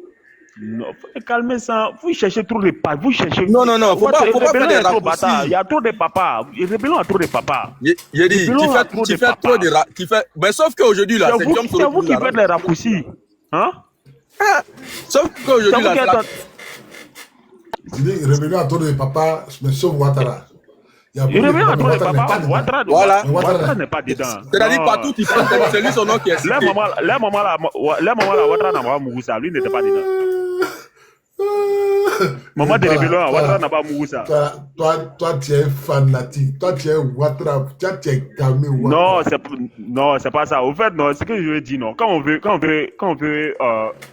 Non, faut calmer ça. Vous cherchez trop de papas. Vous cherchez. Non, faut pas faire des raccourcis. Il y a trop de papas. Le rébellion a trop de papas. J'ai dit, tu fais trop de raccourcis. Mais sauf qu'aujourd'hui là, c'est vous qui faites les raccourcis. Hein? Sauf qu'aujourd'hui là. Il dit rébellion a trop de papas, mais sauf Ouattara. Rébellion a trop de papas. Ouattara n'est pas dedans. C'est-à-dire partout il prend c'est lui son nom qui est cité. Les moments là, Ouattara n'a pas Mouroussa. Lui n'était pas dedans. Maman de rébellion, Ouattara n'a pas Mouroussa. Toi, tu es fanatique. Toi, tu es Ouattara. Toi, tu es calmé Ouattara. Non, c'est pas ça. Au fait, non, ce que je veux dire, non. Quand on veut,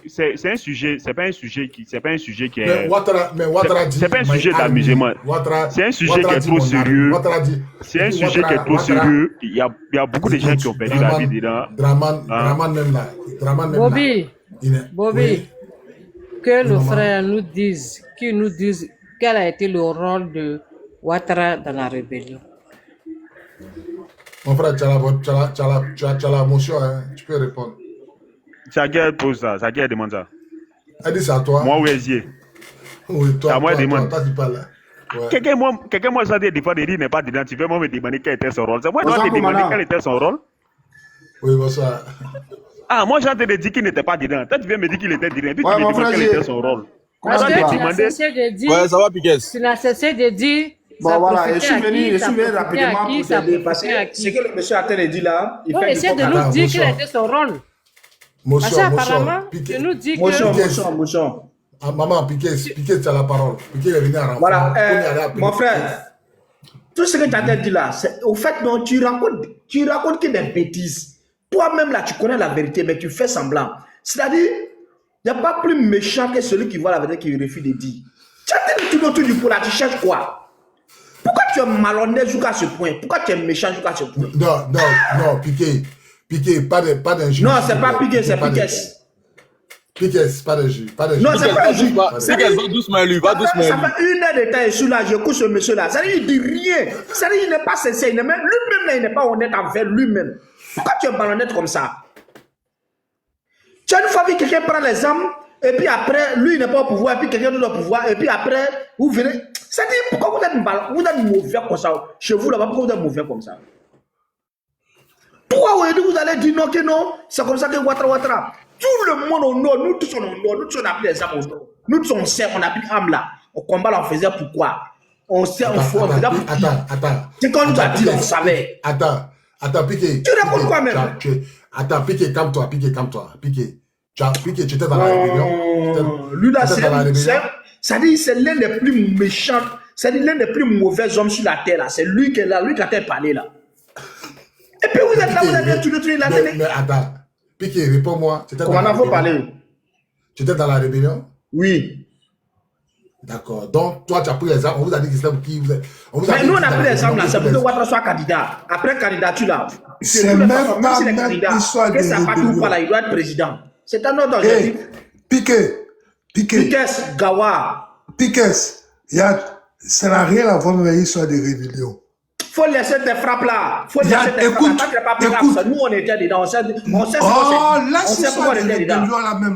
c'est un sujet, c'est pas un sujet qui est. Mais Ouattara dit. C'est pas un sujet d'amusement. C'est un sujet qui est trop sérieux. C'est un sujet qui est trop sérieux. Il y a beaucoup de gens qui ont perdu la vie dedans. Draman même là. Bobby. Que nos frères nous disent, quel a été le rôle de Ouattara dans la rébellion. Mon frère, tu as la motion, hein? Tu peux répondre. C'est à qui elle pose ça? C'est à qui elle demande ça? Elle dit c'est à toi. Moi ou Ezier? Oui, toi, moi demande. Toi, tu parles. Ouais. Quelqu'un moi ça des fois il n'est pas dedans. Tu veux moi me demander quel était son rôle. C'est moi qui dois te demander quel était son rôle. Oui, bonsoir. Ah, moi, j'ai entendu dire qu'il n'était pas dedans. Toi, tu viens me dire qu'il était dedans. Puis tu me demandes quel était son rôle. Parce que tu n'as cessé de dire. Ouais, ça va, Piquet. Tu n'as cessé de dire. Bon, voilà, je suis venu rapidement pour t'aider. Parce que ce que le monsieur a dit là, il fait. Essaie de nous dire quel était son rôle. Parce qu'apparemment, tu nous dis que. Motion. Maman, Piquet, tu as la parole. Piquet est venu à renfort. Voilà, mon frère. Tout ce que tu as dit là, au fait, non, tu racontes que des bêtises. Toi-même, là, tu connais la vérité, mais tu fais semblant. C'est-à-dire, il n'y a pas plus méchant que celui qui voit la vérité qui refuse de dire. Tu as dit tout autour du pot là, tu cherches quoi? Pourquoi tu es malhonnête jusqu'à ce point? Pourquoi tu es méchant jusqu'à ce point? Non, Piquet, pas d'injustice. Non, c'est pas Piquet, c'est Piquet. Piquet, pas d'injustice. Non, c'est pas injuste. Piquet, va doucement lui, va doucement lui. Ça fait 1 heure de temps, et là, j'écoute ce monsieur-là. Ça-à-dire, il dit rien. Ça-à-dire, il n'est pas sincère. Lui-même, là, il n'est pas honnête envers lui-même. Pourquoi tu es malhonnête comme ça? Tu as une fois vu quelqu'un prendre les armes, et puis après, lui il n'est pas au pouvoir, et puis quelqu'un d'autre au pouvoir, et puis après, vous venez. C'est-à-dire, pourquoi vous êtes mauvais comme ça? Chez vous là-bas, pourquoi vous êtes mauvais comme ça? Pourquoi vous allez dire non, que non? C'est comme ça que Ouattara. Tout le monde au nord, nous tous on au nord, nous tous on a pris les armes au nord. Nous tous on sait, on a pris armes là. Au combat là, on faisait pourquoi? On sait, on faisait pour qui? Attends. C'est quand on nous a dit, on savait. Attends, Piqué. Tu réponds quoi même? Attends, Piqué, calme-toi, Piqué. Piqué, tu étais dans la rébellion. Lui là, ça dit, c'est l'un des plus méchants, c'est l'un des plus mauvais hommes sur la terre là. C'est lui qui est là, lui qui a parlé là. Et puis vous êtes là, vous avez tout la télé. Mais attends, Piqué, réponds-moi. Comment on va parler? Tu étais dans la rébellion? Oui. D'accord. Donc, toi, tu as pris les armes. On vous a dit que c'était pour qui vous êtes. Mais nous, on a pris les armes là. C'est pour que Ouattara soit candidat. Après candidature là. C'est même pas l'histoire de rébellion. Il doit être président. C'est un autre objectif. Piqué. Gawa. Piqué, ça n'a rien à voir avec l'histoire de rébellion. Faut laisser tes frappes là. Faut laisser tes frappes là. Nous, on était dedans. On sait pourquoi on était dedans.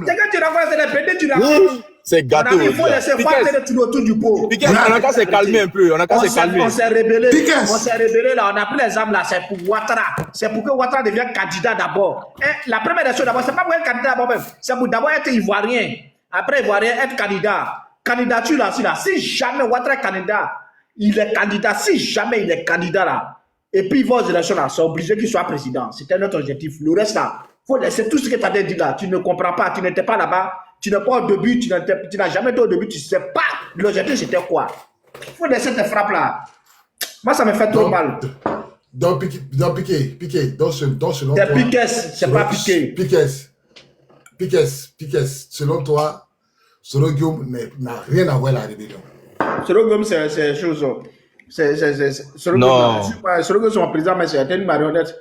C'est quand tu racontes les pédés, tu racontes. C'est gâté. Il faut laisser faire tout autour du pot. Piqué, on a qu'à se calmer un peu. On s'est rébellé. On s'est rébellé là. On a pris les armes là. C'est pour Ouattara. C'est pour que Ouattara devienne candidat d'abord. La première des choses d'abord, c'est pas pour être candidat d'abord même. C'est pour d'abord être ivoirien. Après ivoirien, être candidat. Candidature là, si jamais Ouattara est candidat, il est candidat. Si jamais il est candidat là, et puis il va aux élections là, c'est obligé qu'il soit président. C'était notre objectif. Le reste là, il faut laisser tout ce que tu as dit là. Tu ne comprends pas, tu n'étais pas là-bas, tu n'es pas au début, tu n'as jamais été au début, tu ne sais pas l'objectif c'était quoi. Il faut laisser tes frappes là. Moi ça me fait trop mal. Donc Piqué, donc selon toi. Piqué, c'est pas Piqué. Piqué, selon toi, Soro Guillaume n'a rien à voir avec la rébellion. Soro Guillaume, c'est chose. Non. Soro Guillaume, son président, mais c'est une marionnette.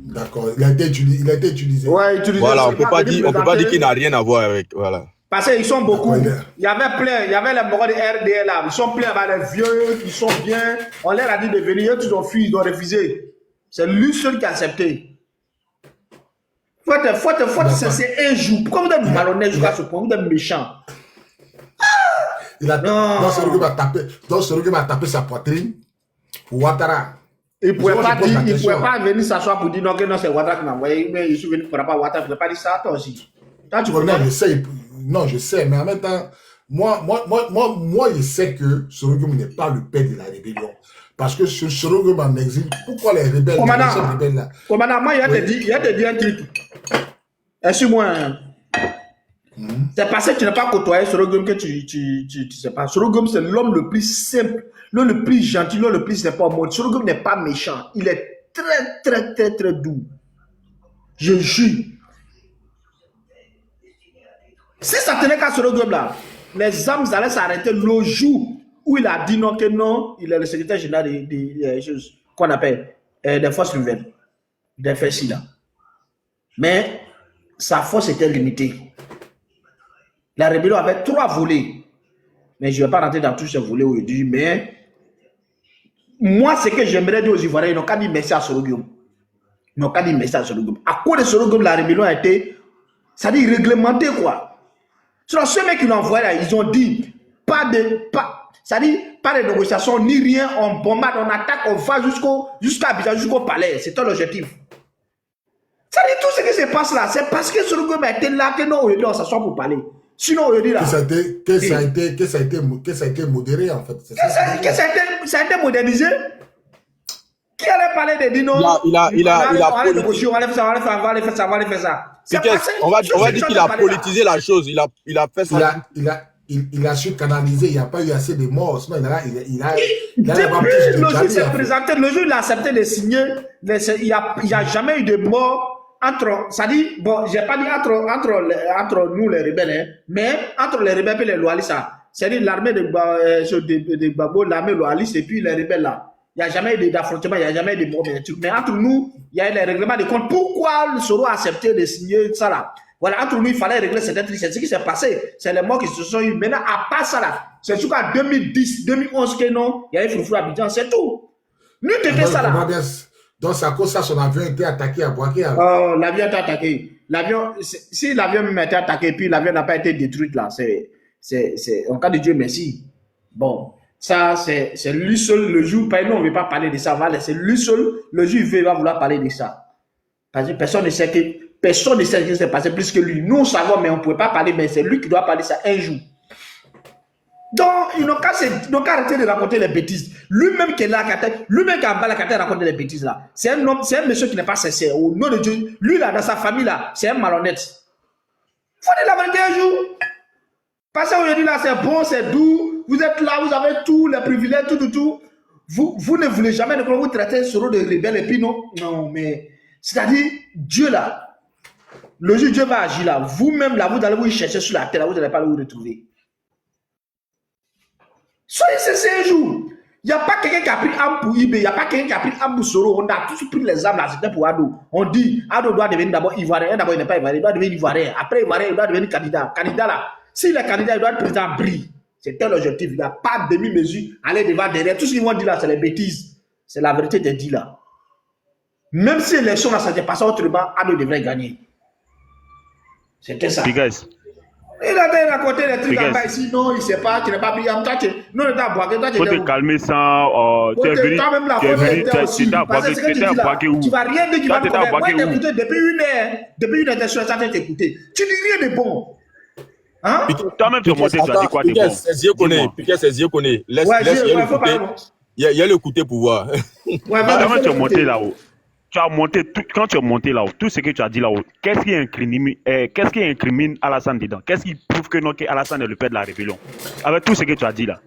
D'accord, il a été utilisé. Ouais, utilisé. Voilà, on peut pas dire qu'il n'a rien à voir avec. Voilà. Parce qu'ils sont beaucoup. Il y avait plein, il y avait les morts de RDL là. Ils sont pleins avec les vieux, ils sont bien. On leur a dit de venir, ils ont fui, ils ont refusé. C'est lui seul qui a accepté. C'est un jour. Pourquoi vous êtes malhonnête jusqu'à ce point? Vous êtes méchant. Donc, celui qui m'a tapé sa poitrine pour Ouattara. Il ne pouvait pas venir s'asseoir pour dire non, que non, c'est Ouattara qui m'a envoyé. Mais il se souvient pour pas Ouattara. Il ne pouvait pas dire ça, toi aussi. Je sais, mais en même temps, moi, je sais que Soro Guillaume n'est pas le père de la rébellion. Parce que sur Soro Guillaume en exil, pourquoi les rebelles là? Commandant, moi, il a te dit un truc. Suis-moi. C'est parce que tu n'as pas côtoyé Soro Guillaume que tu sais pas. Soro Guillaume, c'est l'homme le plus simple, l'homme le plus gentil, l'homme le plus sympa au monde. Soro Guillaume n'est pas méchant. Il est très doux. Je jure. Si ça tenait qu'à Soro Guillaume là, les âmes allaient s'arrêter le jour où il a dit non, que non, il est le secrétaire général des choses qu'on appelle des forces nouvelles, des FSI là. Mais sa force était limitée. La rébellion avait 3 volets. Mais je ne vais pas rentrer dans tous ces volets aujourd'hui. Mais moi, ce que j'aimerais dire aux Ivoiriens, ils n'ont qu'à dire merci à Soro Guillaume. Ils n'ont qu'à dire merci à Soro Guillaume. À cause de Soro Guillaume, la rébellion a été, c'est-à-dire réglementée, quoi. Sur ceux qui l'ont envoyé là, ils ont dit c'est-à-dire pas de négociations ni rien, on bombarde, on attaque, on va jusqu'à Abidjan, jusqu'au palais. C'était l'objectif. C'est-à-dire tout ce qui se passe là, c'est parce que Soro Guillaume a été là que non, on s'assoit pour parler. Sinon, on dit là. Que ça a été modéré en fait. Que ça a été modernisé. Qui allait parler de dire non? Il a on va faire ça. On va dire qu'il a politisé la chose. Il a fait ça. Il a su canaliser. Il n'y a pas eu assez de morts. Sinon, depuis le jour où il s'est présenté, le jour où il a accepté de signer, il n'y a jamais eu de mort. Ça dit, bon, j'ai pas dit entre nous les rebelles, hein, mais entre les rebelles et les loyalistes, c'est-à-dire l'armée de Gbagbo, l'armée loyaliste et puis les rebelles là. Il n'y a jamais eu d'affrontement, il n'y a jamais eu de mort. Mais entre nous, il y a eu les règlements de compte. Pourquoi le Soro a accepté de signer ça là? Voilà, entre nous, il fallait régler certaines trucs. C'est ce qui s'est passé. C'est les morts qui se sont eu. Maintenant, à part ça là, c'est jusqu'à 2010, 2011 que non, il y a eu Froufrou à Abidjan, c'est tout. Nous, t'étais ça là. Donc, c'est à cause de ça, son avion a été attaqué à Boaké. Oh, l'avion a été attaqué. l'avion, si l'avion même a été attaqué, puis l'avion n'a pas été détruit là, c'est en cas de Dieu merci. Bon, ça, c'est lui seul, le jour, nous, on ne veut pas parler de ça, c'est lui seul, le jour, il va vouloir parler de ça. Parce que personne ne sait ce qui s'est passé plus que lui. Nous, on savons, mais on ne pouvait pas parler, mais c'est lui qui doit parler ça un jour. Donc, ils n'ont qu'à arrêter de raconter les bêtises. Lui-même qui est là, lui-même qui a raconté les bêtises là. C'est un homme, c'est un monsieur qui n'est pas sincère. Au nom de Dieu, lui là, dans sa famille là, c'est un malhonnête. Il faut dire la vérité un jour. Parce qu'aujourd'hui là, c'est bon, c'est doux. Vous êtes là, vous avez tous les privilèges, tout. Vous ne voulez jamais de vous traiter sur de rebelle et puis non, mais c'est-à-dire, Dieu là, le jour Dieu va agir là, vous-même là, vous allez vous chercher sur la terre, là, vous n'allez pas vous retrouver. Soyez sincères un jour. Il n'y a pas quelqu'un qui a pris âme pour Ibé, il n'y a pas quelqu'un qui a pris âme pour Soro. On a tous pris les âmes là, c'était pour Ado. On dit, Ado doit devenir d'abord Ivoirien, d'abord il n'est pas Ivoirien, il doit devenir Ivoirien. Après Ivoirien, il doit devenir candidat. Candidat là, s'il est candidat, il doit être président brille. C'est tel l'objectif, il n'y a pas de demi-mesure, aller devant, derrière. Tout ce qu'ils vont dire là, c'est les bêtises. C'est la vérité des dit là. Même si l'élection là, ça s'était passé autrement, Ado devrait gagner. C'était ça. Il a raconté les trucs là-bas ici, non, il ne sait pas, tu n'es pas brillant. Toi, non, tu as boité, toi, tu faut te calmer sans. Tu es venu. Tu as boité où? Tu vas rien dire, tu vas te connaître. Moi, je t'ai écouté depuis une heure. Depuis une heure, je suis en train de t'écouter. Tu dis rien de bon. Hein? Toi-même, tu as monté, tu as dit quoi de bon? Piquet, c'est Dieu connaît. Laisse l'écouter. Il y a l'écouter pour voir. Toi-même, tu as monté là-haut. Tu as monté quand tu es monté là-haut, tout ce que tu as dit là-haut, qu'est-ce qui incrimine Alassane dedans? Qu'est-ce qui prouve que non, Alassane est le père de la rébellion? Avec tout ce que tu as dit là.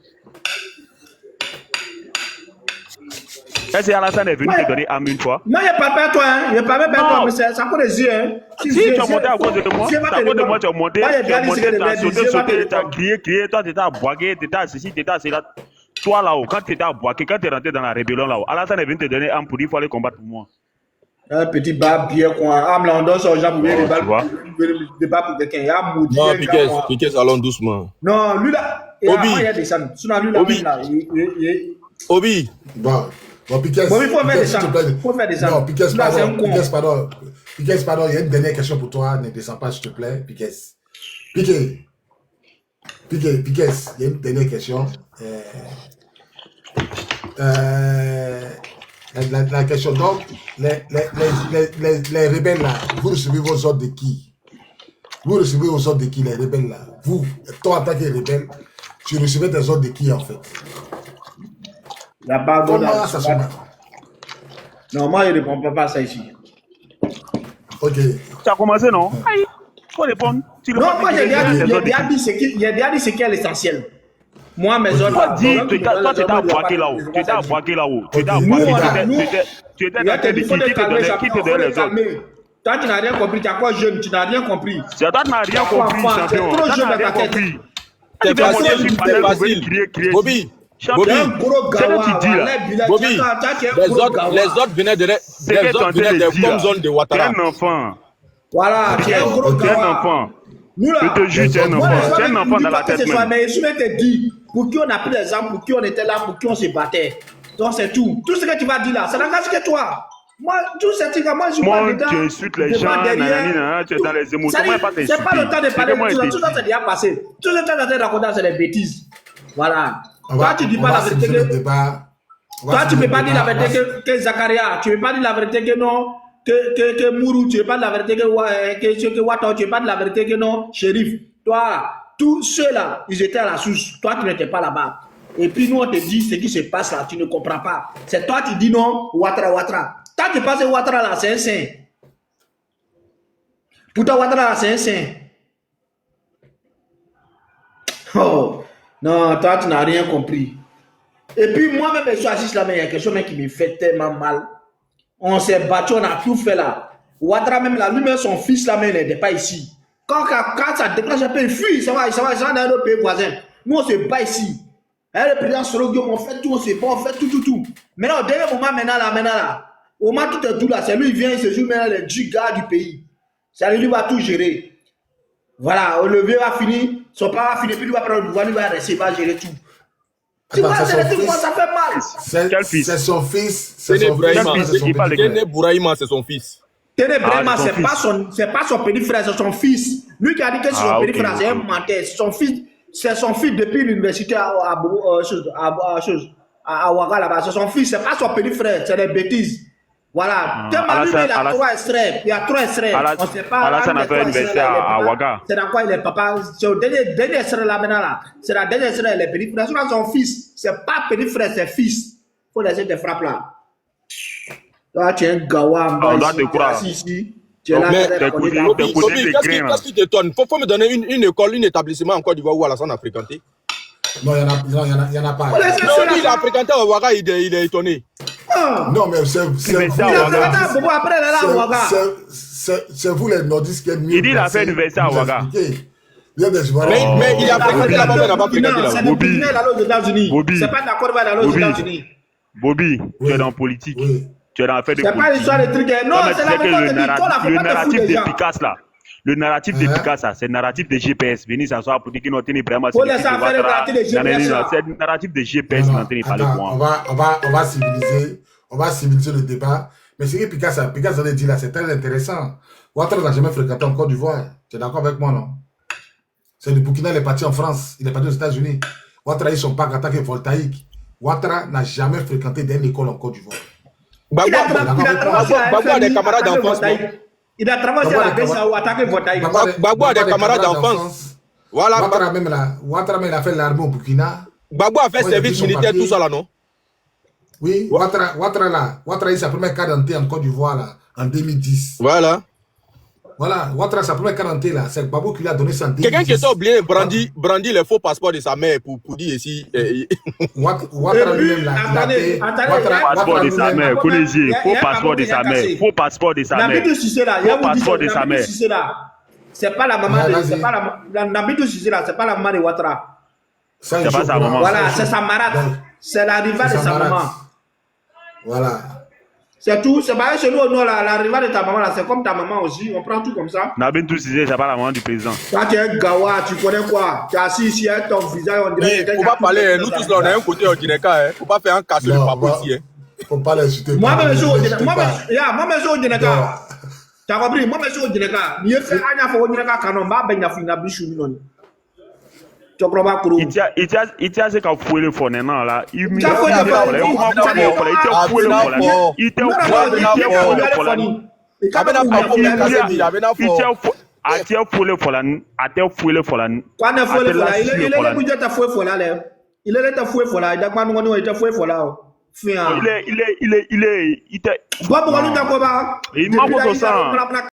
Est-ce que Alassane est venu te donner âme une fois? Non, il ne parle pas à toi, hein. Il ne parle pas à toi, mais c'est encore des yeux, hein. Si tu as monté à cause de moi, c'est à cause de moi, tu as monté, tu as sauté, tu as crié, toi tu étais à boiguer, tu étais à ceci, tu étais à cela. Toi là-haut, quand tu étais à boiguer, quand tu es rentré dans la rébellion là-haut, Alassane est venu te donner âme pour dire qu'il faut aller combattre pour moi. Un petit bas bien quoi. Âme là, on donne son jambe, il débat pour quelqu'un. Il y a maudit. Non, Piquet, allons doucement. Non, lui là, il y a des gens. Sinon, lui là, Obi. Bon, Piquet. Bon, il faut faire des gens. Il faut faire des gens. Non, Piquet, pardon. Piquet, pardon, il y a une dernière question pour toi. Ne descends pas, s'il te plaît, Piquet. Piquet, il y a une dernière question. La question, donc, les rebelles là, vous recevez vos ordres de qui? Vous recevez vos ordres de qui, les rebelles là? Vous, toi en tant que rebelle, tu recevais des ordres de qui en fait? Comment ça se passe? Non, moi je ne réponds pas à ça ici. Ok. Tu as commencé, non? Il faut répondre. Non, moi j'ai déjà dit ce qui est l'essentiel. Moi, mes autres. Toi, tu étais à boiter là-haut. Tu étais à boiter là-haut. Tu étais à boiter. Tu étais dans quel défi? Qui te donnait les ordres? Toi, tu n'as rien compris. Tu es quoi jeune? Tu n'as rien compris. Toi, tu n'as rien compris, champion. Tu es trop jeune dans ta tête. C'est facile. Bobby. Un gros gawa. Bobby. Les autres venaient des comme zone de Ouattara. Tu es un enfant. Voilà, tu es un gros gawa. Tu es un enfant. Je te jure, tu es un enfant. Tu es un enfant dans la tête même. Mais je vais te dire, pour qui on a pris les armes, pour qui on était là, pour qui on se battait. Donc c'est tout. Tout ce que tu vas dire là, ça n'engage que toi. Moi, tout ce que moi, je moi, tu insultes les gens, tu es dans les émotions. C'est pas le temps de parler, tout ça c'est déjà passé. Tout le temps de raconter, c'est des bêtises. Voilà. Toi, tu dis pas la vérité que... Toi, tu ne peux pas dire la vérité que Zakaria, tu ne peux pas dire la vérité que non, que Mourou, tu ne peux pas dire la vérité que Ouattara, tu ne peux pas dire la vérité que non, Shérif. Toi, tous ceux-là, ils étaient à la source. Toi, tu n'étais pas là-bas. Et puis nous, on te dit ce qui se passe là, tu ne comprends pas. C'est toi qui dis non, Ouattara. Toi, tu penses que Ouattara là, c'est un saint. Pour toi, Ouattara là, c'est un saint. Oh, non, toi, tu n'as rien compris. Et puis moi-même, je suis assis là, mais il y a quelque chose qui me fait tellement mal. On s'est battu, on a tout fait là. Ouattara même là, lui-même, son fils là, mais il n'était pas ici. Quand ça déclenche un peu, il fuit, ça va dans nos pays voisins. Nous, on se bat ici. Et le président Soro Diop, on fait tout, on se bat, on fait tout. Maintenant, au dernier moment, maintenant là, au moment tout est tout là, c'est lui, il vient, il se joue maintenant les 10 gars du pays. C'est lui, va tout gérer. Voilà, le vieux va finir, son père va finir, puis lui va prendre le pouvoir, lui va rester, il va gérer tout. Tu vois, c'est le truc, ça fait mal. C'est son fils. C'est Bouraïma, c'est son fils. Téné Brema, c'est c'est pas son petit frère, c'est son fils. Lui qui a dit que c'est son petit frère, c'est un menteur. C'est son fils depuis l'université à Ouaga là-bas. C'est son fils, c'est pas son petit frère, c'est des bêtises. Voilà. Il y a 3 extraits. Il y a 3 extraits. On ne sait pas. Alassane a fait l'université à Ouaga. C'est dans quoi il est papa. C'est au dernier extrait là maintenant là. C'est la dernière extrait, les petits frères. C'est son fils. C'est pas petit frère, c'est fils. Il faut laisser des frappes là. Toi, tu es un gawa. On doit te croire. Tu es là. Qu'est-ce qui t'étonne? Faut me donner une école, un établissement en Côte d'Ivoire où Alassane a fréquenté. Non, il n'y en a pas. Non, il a fréquenté à Ouaga, il est étonné. Non, mais c'est vous les nordistes qui êtes mieux. Il dit qu'il a fait l'université à Ouaga. Mais il a fréquenté là-bas, mais il n'a pas fréquenté là-bas. Bobby. C'est pas d'accord avec la loi des États-Unis. Bobby, tu es dans la politique. Tu es dans l'affaire de politique. C'est pas l'histoire des trucs. Non, c'est la narratif de Picasso là. Le narratif de Picasso, c'est le narratif de GPS. Venez s'asseoir pour dire qu'il n'a vraiment c'est le narratif de GPS. On va civiliser le débat. Mais ce que Picasso a dit là, c'est très intéressant. Ouattara n'a jamais fréquenté en Côte d'Ivoire. Tu es d'accord avec moi, non? C'est le Burkina, il est parti en France, il est parti aux États-Unis. Ouattara, ils sont pas en tant que voltaïque. Ouattara n'a jamais fréquenté d'une école en Côte d'Ivoire. Gbagbo a des camarades d'enfance. Il a travaillé à la BCA en tant que voltaïque. Gbagbo a des camarades d'enfance. Voilà. Ouattara même, il a fait l'armée au Burkina. Gbagbo a fait service militaire, tout ça là, non? Oui, Ouattara a eu sa première carte d'identité en Côte d'Ivoire là, en 2010. Voilà, Ouattara, sa première carte d'identité là, c'est Gbagbo qui lui a donné ça en 2010. Quelqu'un qui s'est oublié brandit les faux passeports de sa mère pour dire ici. Ouattara lui-même là, passeport de sa mère, collégien, faux passeport de sa mère, faux passeport de sa mère. Faux passeport de sa mère. C'est pas la maman de Nabidou Cissé là, c'est pas la maman de Ouattara. C'est pas sa maman. Voilà, c'est sa marade. C'est la rivale de sa maman. Voilà. C'est tout. C'est pas chez nous, la rivale de ta maman là, c'est comme ta maman aussi. On prend tout comme ça. Nabidou Cissé, c'est pas la maman du président. Toi, tu es un gawa, tu connais quoi? Tu es assis ici, ton visage, on dirait. Faut pas parler, nous tous là, on a un côté au Djineka. Faut pas faire un casse de papo ici. Faut pas l'insulter. Moi-même, je suis au Djineka. Tu as compris? Moi, je suis au Djineka. Il fait un affaire au Djineka, canon, bah, ben, il a fait une bichou. Il tient à ce qu'on fouille le fond là. Il était fouillé